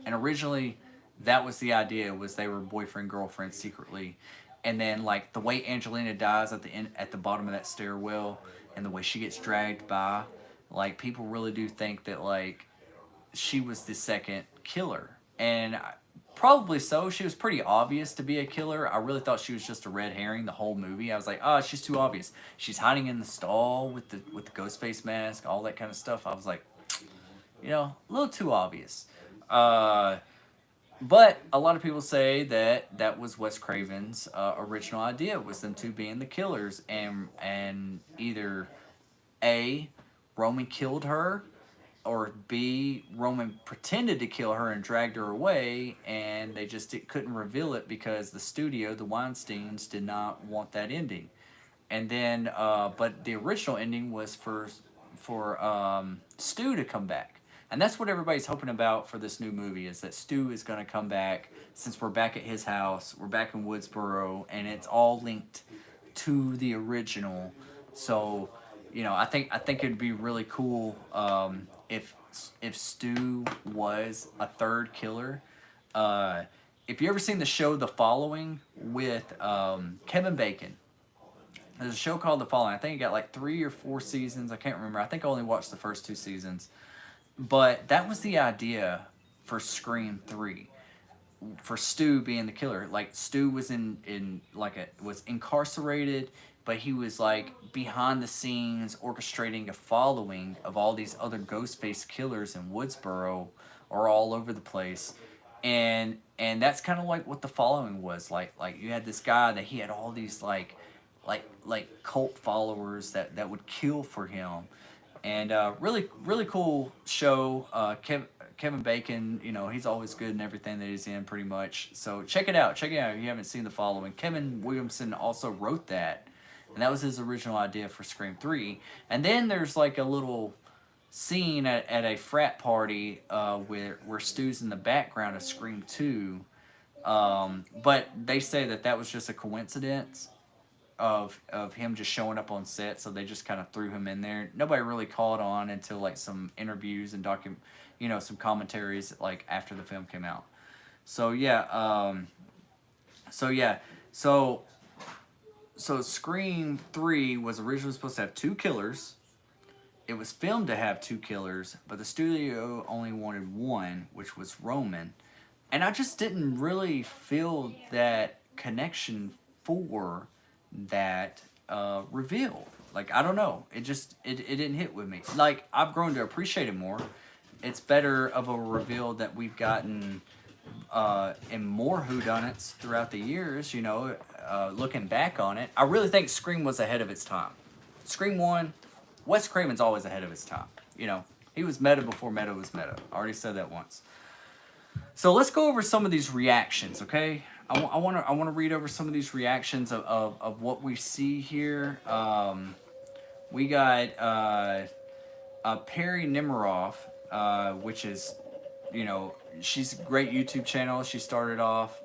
and originally that was the idea, was they were boyfriend girlfriend secretly. And then like the way Angelina dies at the end, at the bottom of that stairwell, and the way she gets dragged by, like people really do think that like she was the second killer. And probably so. She was pretty obvious to be a killer. I really thought she was just a red herring the whole movie. I was like, oh, she's too obvious. She's hiding in the stall with the ghost face mask, all that kind of stuff. I was like, you know, a little too obvious. But a lot of people say that that was Wes Craven's original idea, was them two being the killers, and either A, Roman killed her, or B, Roman pretended to kill her and dragged her away, and they just couldn't reveal it because the studio, the Weinsteins, did not want that ending. And then, but the original ending was for Stu to come back. And that's what everybody's hoping about for this new movie, is that Stu is going to come back, since we're back at his house, we're back in Woodsboro, and it's all linked to the original. So, you know, I think it'd be really cool if Stu was a third killer. If you ever seen the show The Following with Kevin Bacon, there's a show called The Following. I think it got like 3 or 4 seasons. I can't remember. I think I only watched the first 2 seasons. But that was the idea for Scream 3, for Stu being the killer. Like Stu was was incarcerated, but he was like behind the scenes orchestrating a following of all these other Ghostface killers in Woodsboro or all over the place. And that's kind of like what The Following was. Like you had this guy that he had all these like cult followers that would kill for him. And really cool show. Kevin Bacon, you know, he's always good in everything that he's in, pretty much. So check it out. Check it out if you haven't seen The Following. Kevin Williamson also wrote that, and that was his original idea for Scream 3. And then there's like a little scene at a frat party where Stu's in the background of Scream 2. But they say that was just a coincidence of him just showing up on set, so they just kind of threw him in there. Nobody really caught on until like some interviews and some commentaries like after the film came out. So Scream 3 was originally supposed to have 2 killers. It was filmed to have 2 killers, but the studio only wanted 1, which was Roman. And I just didn't really feel that connection for that reveal. Like, I don't know, it didn't hit with me. Like, I've grown to appreciate it more. It's better of a reveal that we've gotten in more whodunits throughout the years, you know, looking back on it. I really think Scream was ahead of its time. Scream 1, Wes Craven's always ahead of his time. You know, he was meta before meta was meta. I already said that once. So let's go over some of these reactions, okay? I want to read over some of these reactions of what we see here. We got Perry Nemiroff, which is, you know, she's a great YouTube channel. She started off,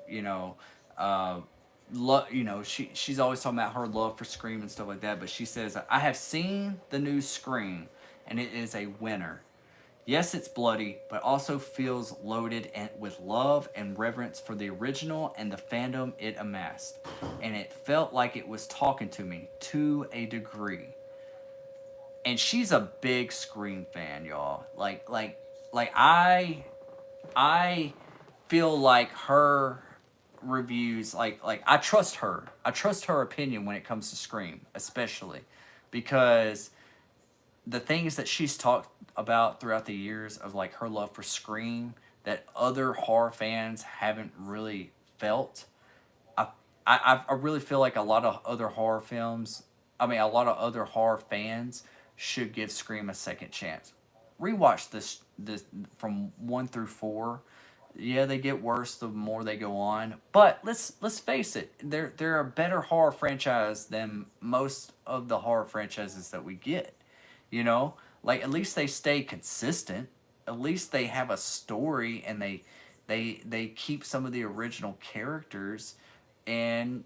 she's always talking about her love for Scream and stuff like that. But she says, I have seen the new Scream, and it is a winner. Yes, it's bloody, but also feels loaded and with love and reverence for the original and the fandom it amassed. And it felt like it was talking to me to a degree. And she's a big Scream fan, y'all. I feel like her reviews, I trust her. I trust her opinion when it comes to Scream, especially because the things that she's talked about throughout the years of like her love for Scream that other horror fans haven't really felt. I really feel like a lot of other horror films, a lot of other horror fans should give Scream a second chance. Rewatch this from 1 through 4. Yeah, they get worse the more they go on. But let's face it, they're a better horror franchise than most of the horror franchises that we get. You know, like at least they stay consistent. At least they have a story, and they keep some of the original characters, and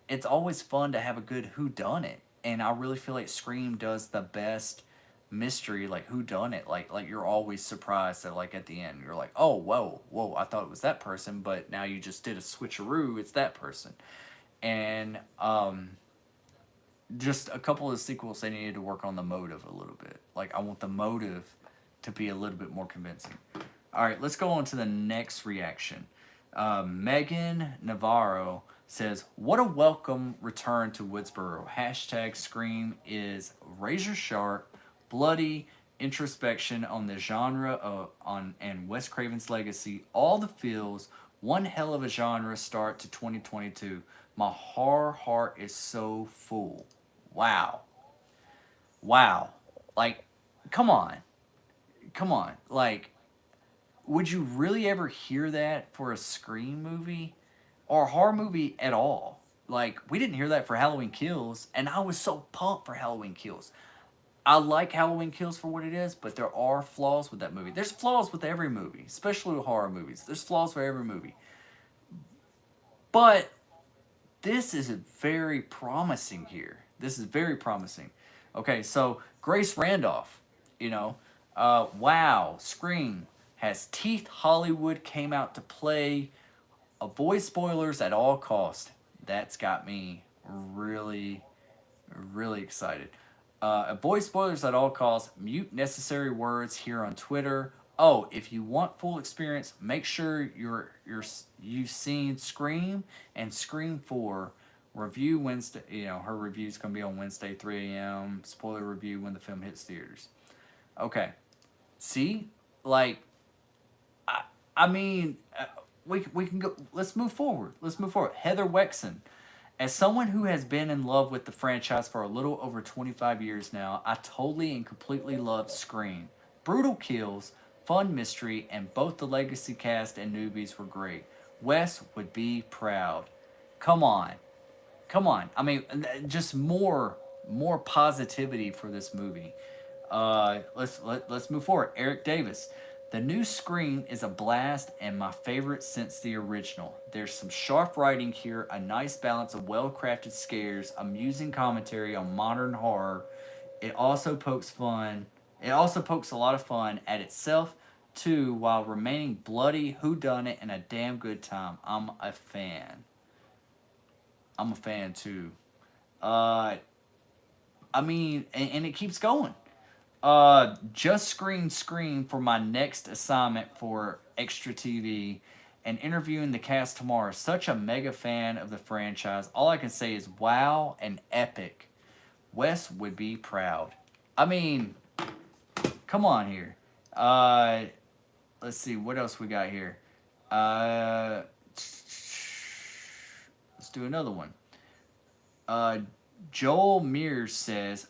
it's always fun to have a good whodunit. And I really feel like Scream does the best mystery, like whodunit. Like you're always surprised that like at the end you're like, oh whoa, I thought it was that person, but now you just did a switcheroo. It's that person, and just a couple of the sequels, they needed to work on the motive a little bit. Like I want the motive to be a little bit more convincing. All right, let's go on to the next reaction. Megan Navarro says, "What a welcome return to Woodsboro. Hashtag Scream is razor sharp, bloody introspection on the genre and Wes Craven's legacy. All the feels. One hell of a genre start to 2022. My horror heart is so full." Wow. Wow. Like, come on. Come on. Like, would you really ever hear that for a Scream movie or a horror movie at all? Like, we didn't hear that for Halloween Kills, and I was so pumped for Halloween Kills. I like Halloween Kills for what it is, but there are flaws with that movie. There's flaws with every movie, especially with horror movies. There's flaws for every movie. But this is very promising here. This is very promising. Okay, so Grace Randolph, wow, Scream has teeth. Hollywood came out to play. Avoid spoilers at all cost. That's got me really, really excited. Avoid spoilers at all costs. Mute necessary words here on Twitter. Oh, if you want full experience, make sure you've seen Scream and Scream 4. Review Wednesday. Her review's gonna be on Wednesday, 3 a.m. Spoiler review when the film hits theaters. Okay, see, like, we can go. Let's move forward. Heather Wexon. As someone who has been in love with the franchise for a little over 25 years now, I totally and completely love Scream. Brutal kills, fun mystery, and both the legacy cast and newbies were great. Wes would be proud. Come on. Just more positivity for this movie. Let's move forward. Eric Davis. The new Scream is a blast and my favorite since the original. There's some sharp writing here, a nice balance of well-crafted scares, amusing commentary on modern horror. It also pokes a lot of fun at itself too, while remaining bloody, whodunit, and a damn good time. I'm a fan too. And it keeps going. Just Scream for my next assignment for Extra TV and interviewing the cast tomorrow. Such a mega fan of the franchise. All I can say is wow and epic. Wes would be proud. Come on here. Let's see what else we got here. Let's do another one. Joel Mears says,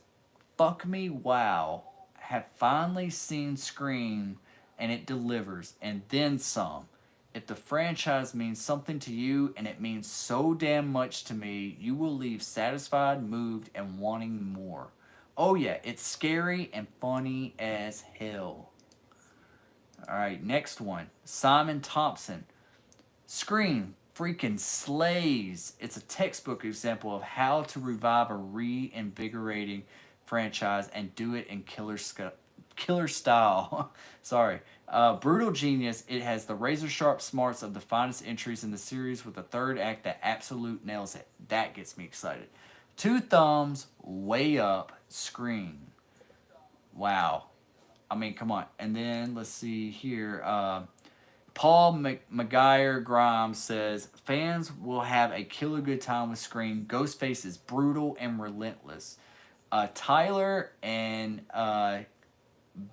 "Fuck me, wow. Have finally seen Scream and it delivers, and then some. If the franchise means something to you and it means so damn much to me, you will leave satisfied, moved, and wanting more. Oh yeah, it's scary and funny as hell." All right, next one. Simon Thompson. Scream freaking slays. It's a textbook example of how to revive a reinvigorating franchise and do it in killer style. Sorry. Brutal genius. It has the razor sharp smarts of the finest entries in the series with a third act that absolute nails it. That gets me excited. Two thumbs way up. Scream. Wow. I mean, come on. And then let's see here. Paul McGuire Grimes says fans will have a killer good time with Scream. Ghostface is brutal and relentless. Tyler and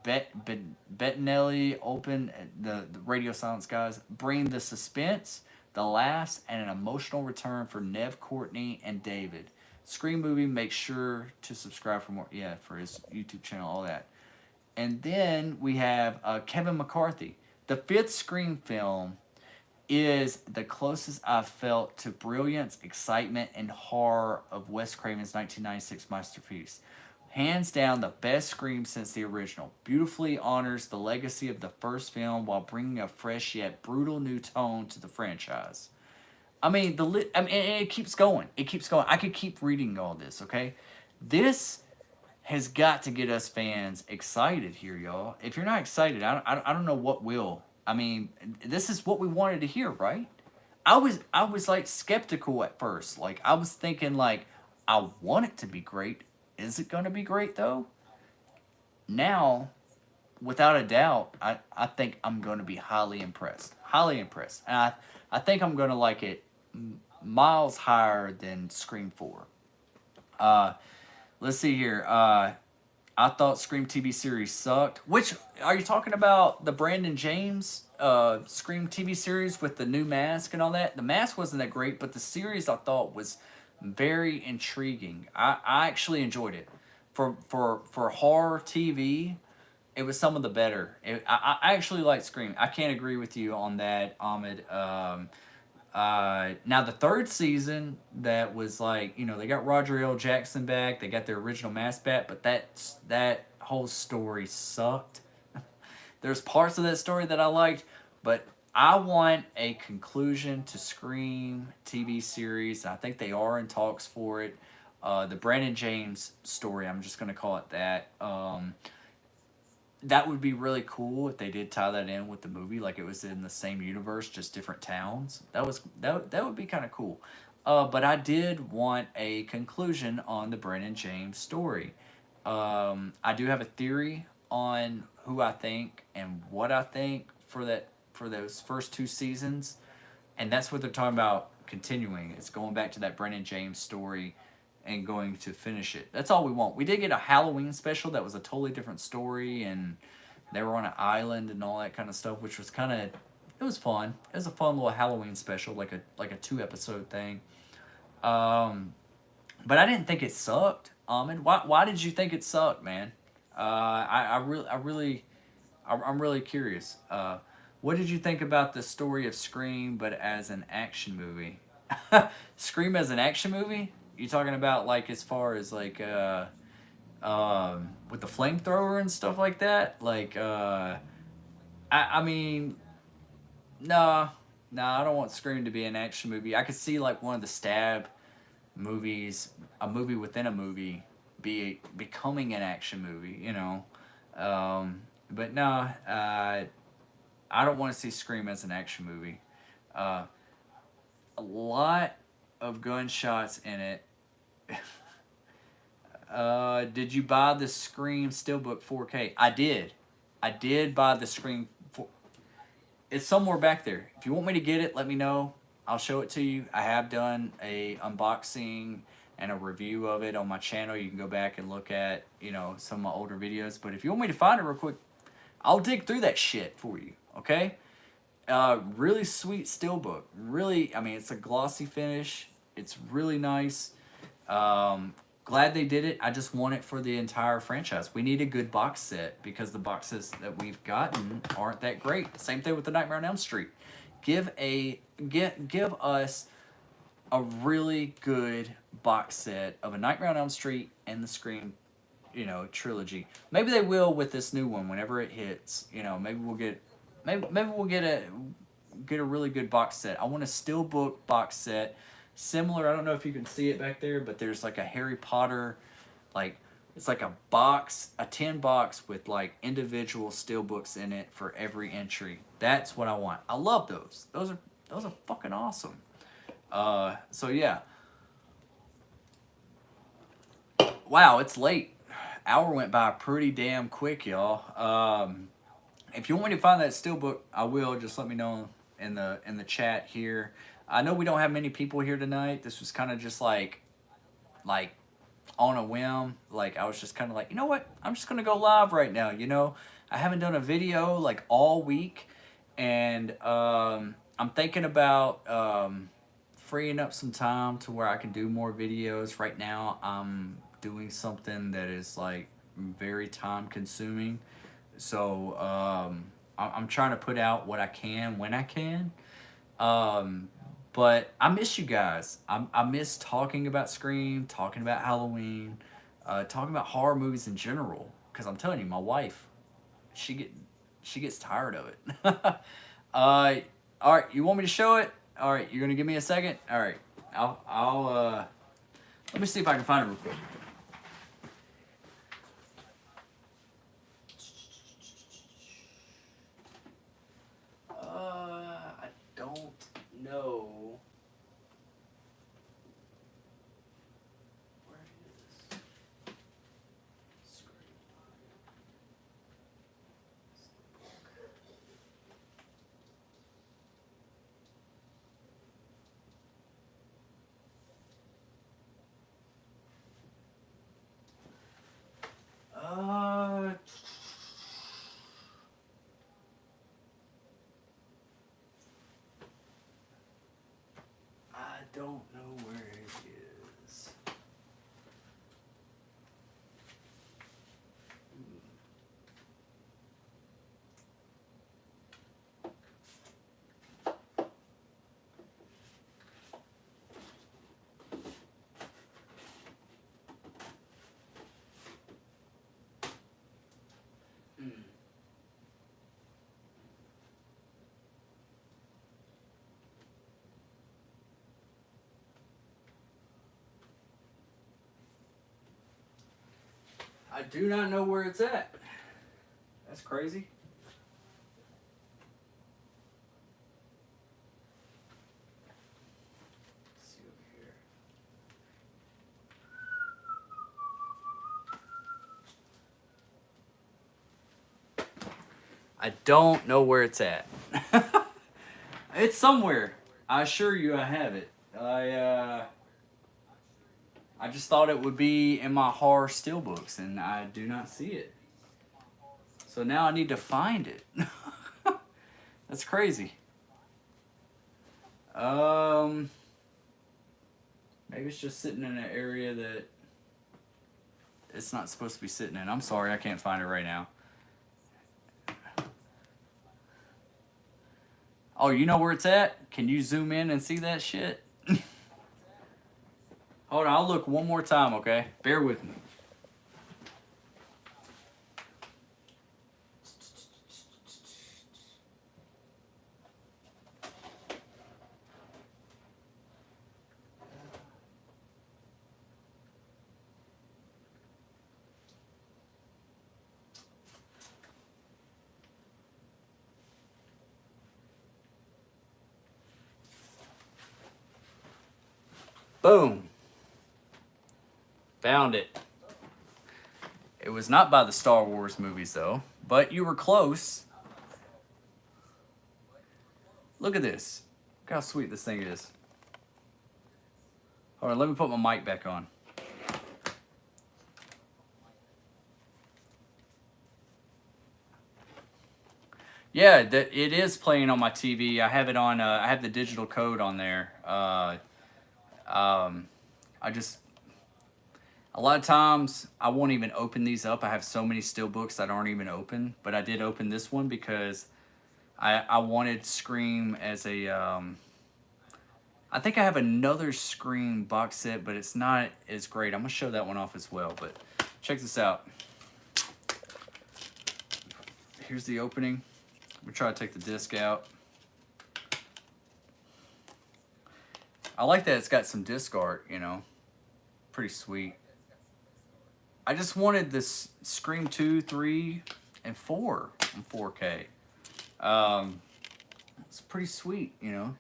Bettinelli open the Radio Silence guys bring the suspense, the laughs, and an emotional return for Nev, Courtney, and David. Scream movie. Make sure to subscribe for more. Yeah, for his YouTube channel, all that. And then we have Kevin McCarthy. The fifth Scream film is the closest I've felt to brilliance, excitement, and horror of Wes Craven's 1996 masterpiece. Hands down, the best Scream since the original. Beautifully honors the legacy of the first film while bringing a fresh yet brutal new tone to the franchise. I mean, it keeps going. It keeps going. I could keep reading all this, okay? This has got to get us fans excited here, y'all. If you're not excited, I don't know what will. I mean, this is what we wanted to hear, right? I was like skeptical at first. Like I was thinking like I want it to be great. Is it going to be great though? Now, without a doubt, I think I'm going to be highly impressed. Highly impressed. And I think I'm going to like it miles higher than Scream 4. Let's see here. I thought Scream TV series sucked. Which, are you talking about the Brandon James Scream TV series with the new mask and all that? The mask wasn't that great, but the series I thought was very intriguing. I actually enjoyed it. For horror TV, it was some of the better. I actually like Scream. I can't agree with you on that, Ahmed. Now the third season, that was like, they got Roger L. Jackson back, they got their original mask back, but that whole story sucked. There's parts of that story that I liked, but I want a conclusion to Scream TV series. I think they are in talks for it. The Brandon James story, I'm just going to call it that. That would be really cool if they did tie that in with the movie, like it was in the same universe, just different towns. That would be kind of cool. But I did want a conclusion on the Brandon James story. I do have a theory on who I think and what I think for those first two seasons, and that's what they're talking about continuing. It's going back to that Brandon James story and going to finish it. That's all we want. We did get a Halloween special that was a totally different story, and they were on an island and all that kind of stuff, which was it was fun. It was a fun little Halloween special, like a 2-episode thing. But I didn't think it sucked. Ahmed, why did you think it sucked, man? I'm really curious. What did you think about the story of Scream, but as an action movie? Scream as an action movie? You talking about like as far as like with the flamethrower and stuff like that? Like I mean, no, I don't want Scream to be an action movie. I could see like one of the stab movies, a movie within a movie, becoming an action movie, But no, I don't want to see Scream as an action movie. A lot of gunshots in it. Did you buy the Scream Steelbook 4K? I did buy the Scream. It's somewhere back there. If you want me to get it, let me know. I'll show it to you. I have done a unboxing and a review of it on my channel. You can go back and look at, some of my older videos. But if you want me to find it real quick, I'll dig through that shit for you, okay? Really sweet steelbook. Really, it's a glossy finish. It's really nice. Glad they did it. I just want it for the entire franchise. We need a good box set because the boxes that we've gotten aren't that great. Same thing with the Nightmare on Elm Street. Give us a really good box set of a Nightmare on Elm Street and the Scream, trilogy. Maybe they will with this new one whenever it hits. Maybe we'll get maybe we'll get a really good box set. I want a Steelbook box set, similar. I don't know if you can see it back there, but there's like a Harry Potter, like it's like a box, a tin box with like individual Steelbooks in it for every entry. That's what I want. I love those. Those are fucking awesome. So yeah. Wow, it's late. Hour went by pretty damn quick, y'all. If you want me to find that Steelbook, I will. Just let me know in the chat here. I know we don't have many people here tonight. This was kind of just like on a whim. Like I was just kind of like, you know what? I'm just gonna go live right now. You know, I haven't done a video like all week, and I'm thinking about freeing up some time to where I can do more videos. Right now, I'm doing something that is like very time consuming. So I'm trying to put out what I can when I can. But I miss you guys. I miss talking about Scream, talking about Halloween, talking about horror movies in general. Because I'm telling you, my wife, she gets tired of it. All right, you want me to show it? All right, you're gonna give me a second. All right, I'll let me see if I can find it real quick. I don't know where it is. I don't know where it is. I do not know where it's at. That's crazy. Let's see over here. I don't know where it's at. It's somewhere. I assure you I have it. I just thought it would be in my horror steelbooks, and I do not see it. So now I need to find it. That's crazy. Maybe it's just sitting in an area that it's not supposed to be sitting in. I'm sorry, I can't find it right now. Oh, you know where it's at? Can you zoom in and see that shit? Hold on, I'll look one more time, okay? Bear with me. Boom. Found it. It was not by the Star Wars movies, though, but you were close. Look at this. Look how sweet this thing is. Hold on, let me put my mic back on. Yeah, it is playing on my TV. I have it on. I have the digital code on there. A lot of times I won't even open these up. I have so many steelbooks that aren't even open, but I did open this one because I wanted Scream as a. I think I have another Scream box set, but it's not as great. I'm gonna show that one off as well. But check this out. Here's the opening. me try to take the disc out. I like that it's got some disc art, you know. Pretty sweet. I just wanted this Scream 2, 3, and 4 in 4K. It's pretty sweet, you know.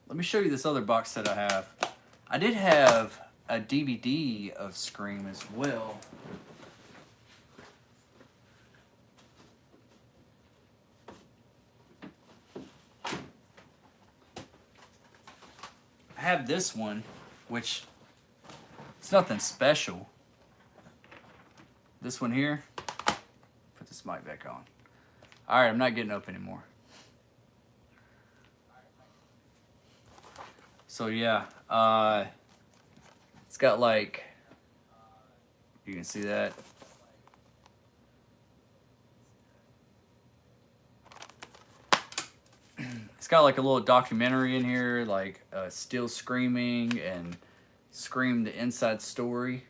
Let me show you this other box set I have. I did have a DVD of Scream as well. I have this one, which it's nothing special. This one here. Put this mic back on. Alright, I'm not getting up anymore. So yeah, it's got like, you can see that. It's got like a little documentary in here, like Still Screaming and Scream the Inside Story,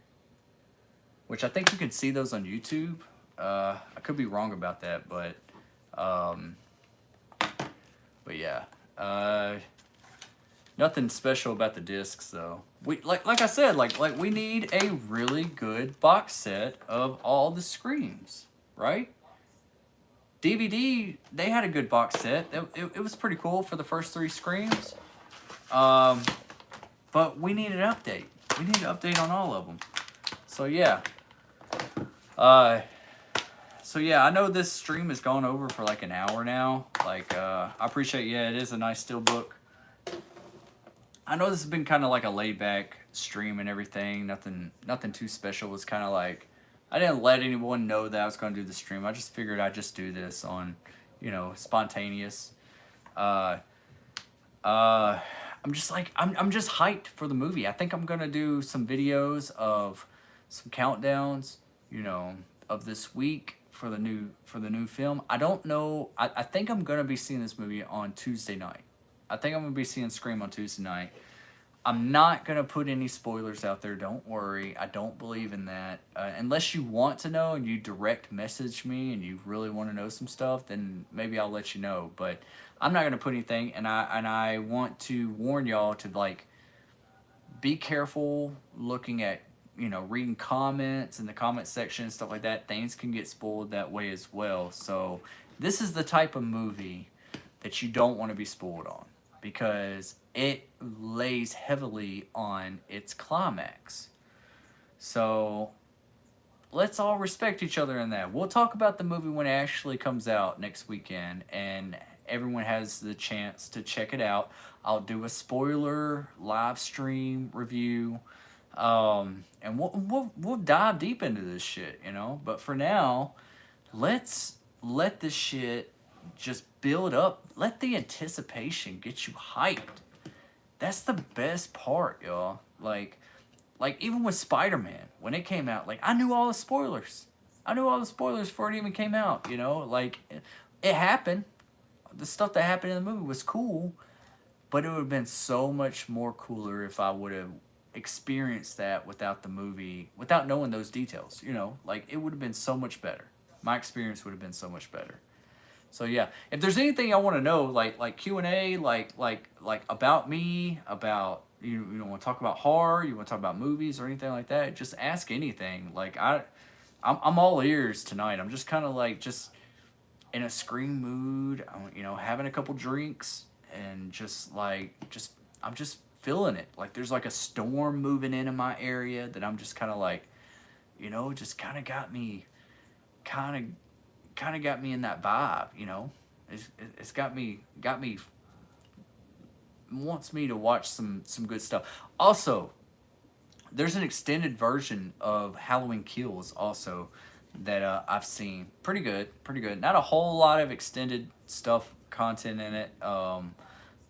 which I think you can see those on YouTube. I could be wrong about that, but yeah. Nothing special about the discs though. We like I said, like we need a really good box set of all the Screams, right? DVD, they had a good box set. It was pretty cool for the first 3 Screams. But we need an update. We need an update on all of them. So yeah. So yeah, I know this stream has gone over for like an hour now. Like, I appreciate, yeah, it is a nice steelbook. I know this has been kind of like a laid back stream and everything. Nothing too special. It was kind of like, I didn't let anyone know that I was going to do the stream. I just figured I'd just do this on, you know, spontaneous. I'm just like, I'm just hyped for the movie. I think I'm going to do some videos of some countdowns, you know, of this week for the new film. I don't know. I think I'm going to be seeing this movie on Tuesday night. I think I'm going to be seeing Scream on Tuesday night. I'm not going to put any spoilers out there. Don't worry. I don't believe in that. Unless you want to know and you direct message me and you really want to know some stuff, then maybe I'll let you know. But I'm not going to put anything. And I want to warn y'all to, like, be careful looking at, you know, reading comments in the comment section and stuff like that. Things can get spoiled that way as well. So this is the type of movie that you don't want to be spoiled on, because it lays heavily on its climax. So let's all respect each other in that. We'll talk about the movie when it actually comes out next weekend and everyone has the chance to check it out. I'll do a spoiler live stream review, and we'll dive deep into this shit, you know. But for now, let's let this shit just build up. Let the anticipation get you hyped. That's the best part, y'all. Like even with Spider-Man, when it came out, like, I knew all the spoilers. I knew all the spoilers before it even came out, you know? Like, it happened. The stuff that happened in the movie was cool, but it would have been so much more cooler if I would have experienced that without the movie, without knowing those details, you know? Like, it would have been so much better. My experience would have been so much better. So yeah, if there's anything I want to know, like Q&A, like about me, about you don't want to talk about horror, you want to talk about movies or anything like that, just ask anything. Like I'm all ears tonight. I'm just kind of like just in a Scream mood. I'm, you know, having a couple drinks and I'm just feeling it. Like there's like a storm moving in my area that I'm just kind of like, you know, just kind of got me in that vibe, you know. It's got me wants me to watch some good stuff. Also, there's an extended version of Halloween Kills also that I've seen. Pretty good. Not a whole lot of extended stuff content in it,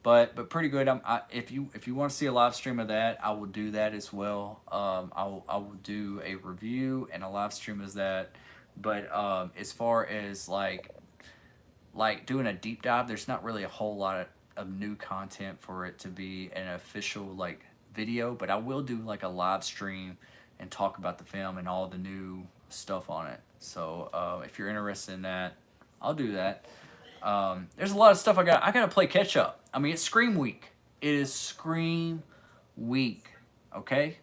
but pretty good. If you want to see a live stream of that, I will do that as well. I will do a review and a live stream as that. But as far as like doing a deep dive, there's not really a whole lot of new content for it to be an official like video. But I will do like a live stream and talk about the film and all the new stuff on it. So if you're interested in that, I'll do that. There's a lot of stuff I gotta play catch up. I mean, it's Scream week. It is Scream week. Okay,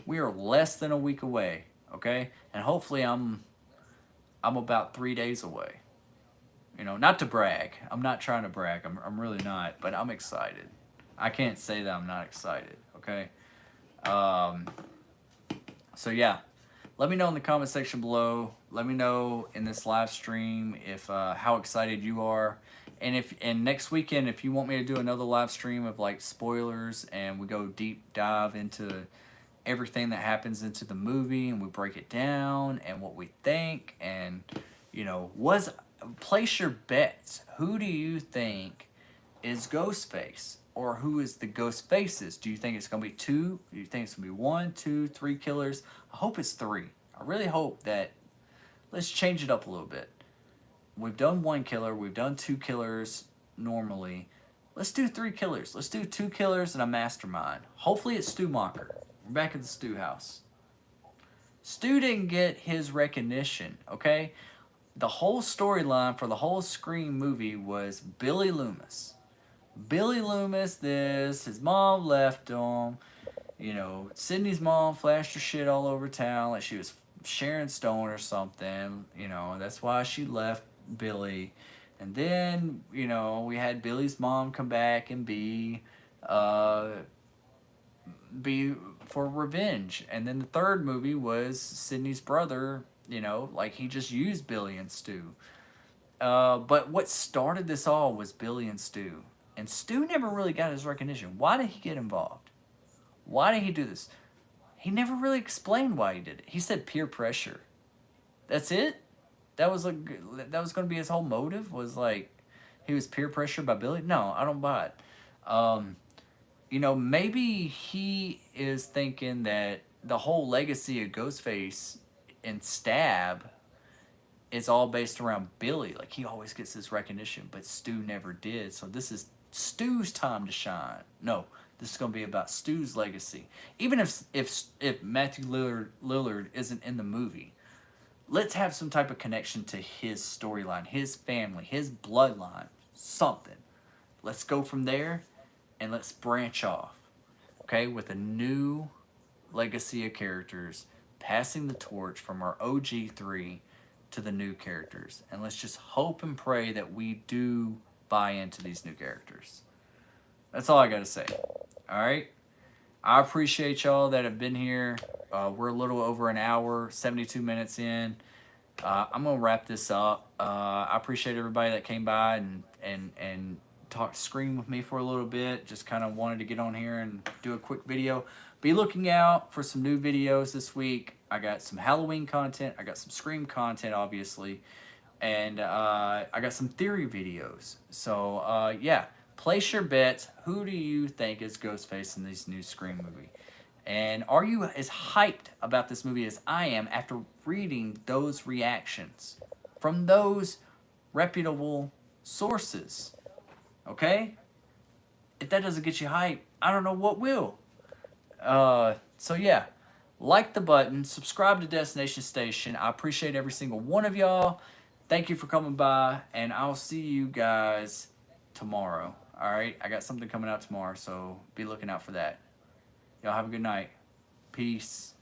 we are less than a week away. Okay, and hopefully I'm about 3 days away. You know, not to brag. I'm not trying to brag. I'm really not. But I'm excited. I can't say that I'm not excited. Okay. So yeah, let me know in the comment section below. Let me know in this live stream if how excited you are, and next weekend if you want me to do another live stream of like spoilers and we go deep dive into everything that happens into the movie and we break it down and what we think, and you know, place your bets. Who do you think is Ghostface? Or who is the ghost faces? Do you think it's going to be 2? Do you think it's going to be 1, 2, 3 killers? I hope it's 3. I really hope that, let's change it up a little bit. We've done 1 killer. We've done 2 killers normally. Let's do 3 killers. Let's do 2 killers and a mastermind. Hopefully it's Stu Mocker. We're back at the Stu house. Stu didn't get his recognition, okay? The whole storyline for the whole Scream movie was Billy Loomis. Billy Loomis, his mom left him. You know, Sydney's mom flashed her shit all over town like she was Sharon Stone or something. You know, that's why she left Billy. And then, you know, we had Billy's mom come back and be for revenge. And then the third movie was Sydney's brother, you know, like he just used Billy and Stu. But what started this all was Billy and Stu. And Stu never really got his recognition. Why did he get involved? Why did he do this? He never really explained why he did it. He said peer pressure. That's it? That was going to be his whole motive? Was like he was peer pressured by Billy? No, I don't buy it. You know, maybe he is thinking that the whole legacy of Ghostface and Stab is all based around Billy. Like, he always gets this recognition, but Stu never did. So this is Stu's time to shine. No, this is going to be about Stu's legacy. Even if Matthew Lillard isn't in the movie, let's have some type of connection to his storyline, his family, his bloodline, something. Let's go from there and let's branch off, okay, with a new legacy of characters, passing the torch from our OG 3 to the new characters. And let's just hope and pray that we do buy into these new characters. That's all I got to say. All right? I appreciate y'all that have been here. We're a little over an hour, 72 minutes in. I'm going to wrap this up. I appreciate everybody that came by and talked Scream with me for a little bit. Just kind of wanted to get on here and do a quick video. Be looking out for some new videos this week. I got some Halloween content. I got some Scream content, obviously. And I got some theory videos. So, yeah. Place your bets. Who do you think is Ghostface in this new Scream movie? And are you as hyped about this movie as I am after reading those reactions from those reputable sources? Okay? If that doesn't get you hyped, I don't know what will. So yeah, like the button, subscribe to Destination Station. I appreciate every single one of y'all. Thank you for coming by, and I'll see you guys tomorrow. All right, I got something coming out tomorrow, so be looking out for that. Y'all have a good night. Peace.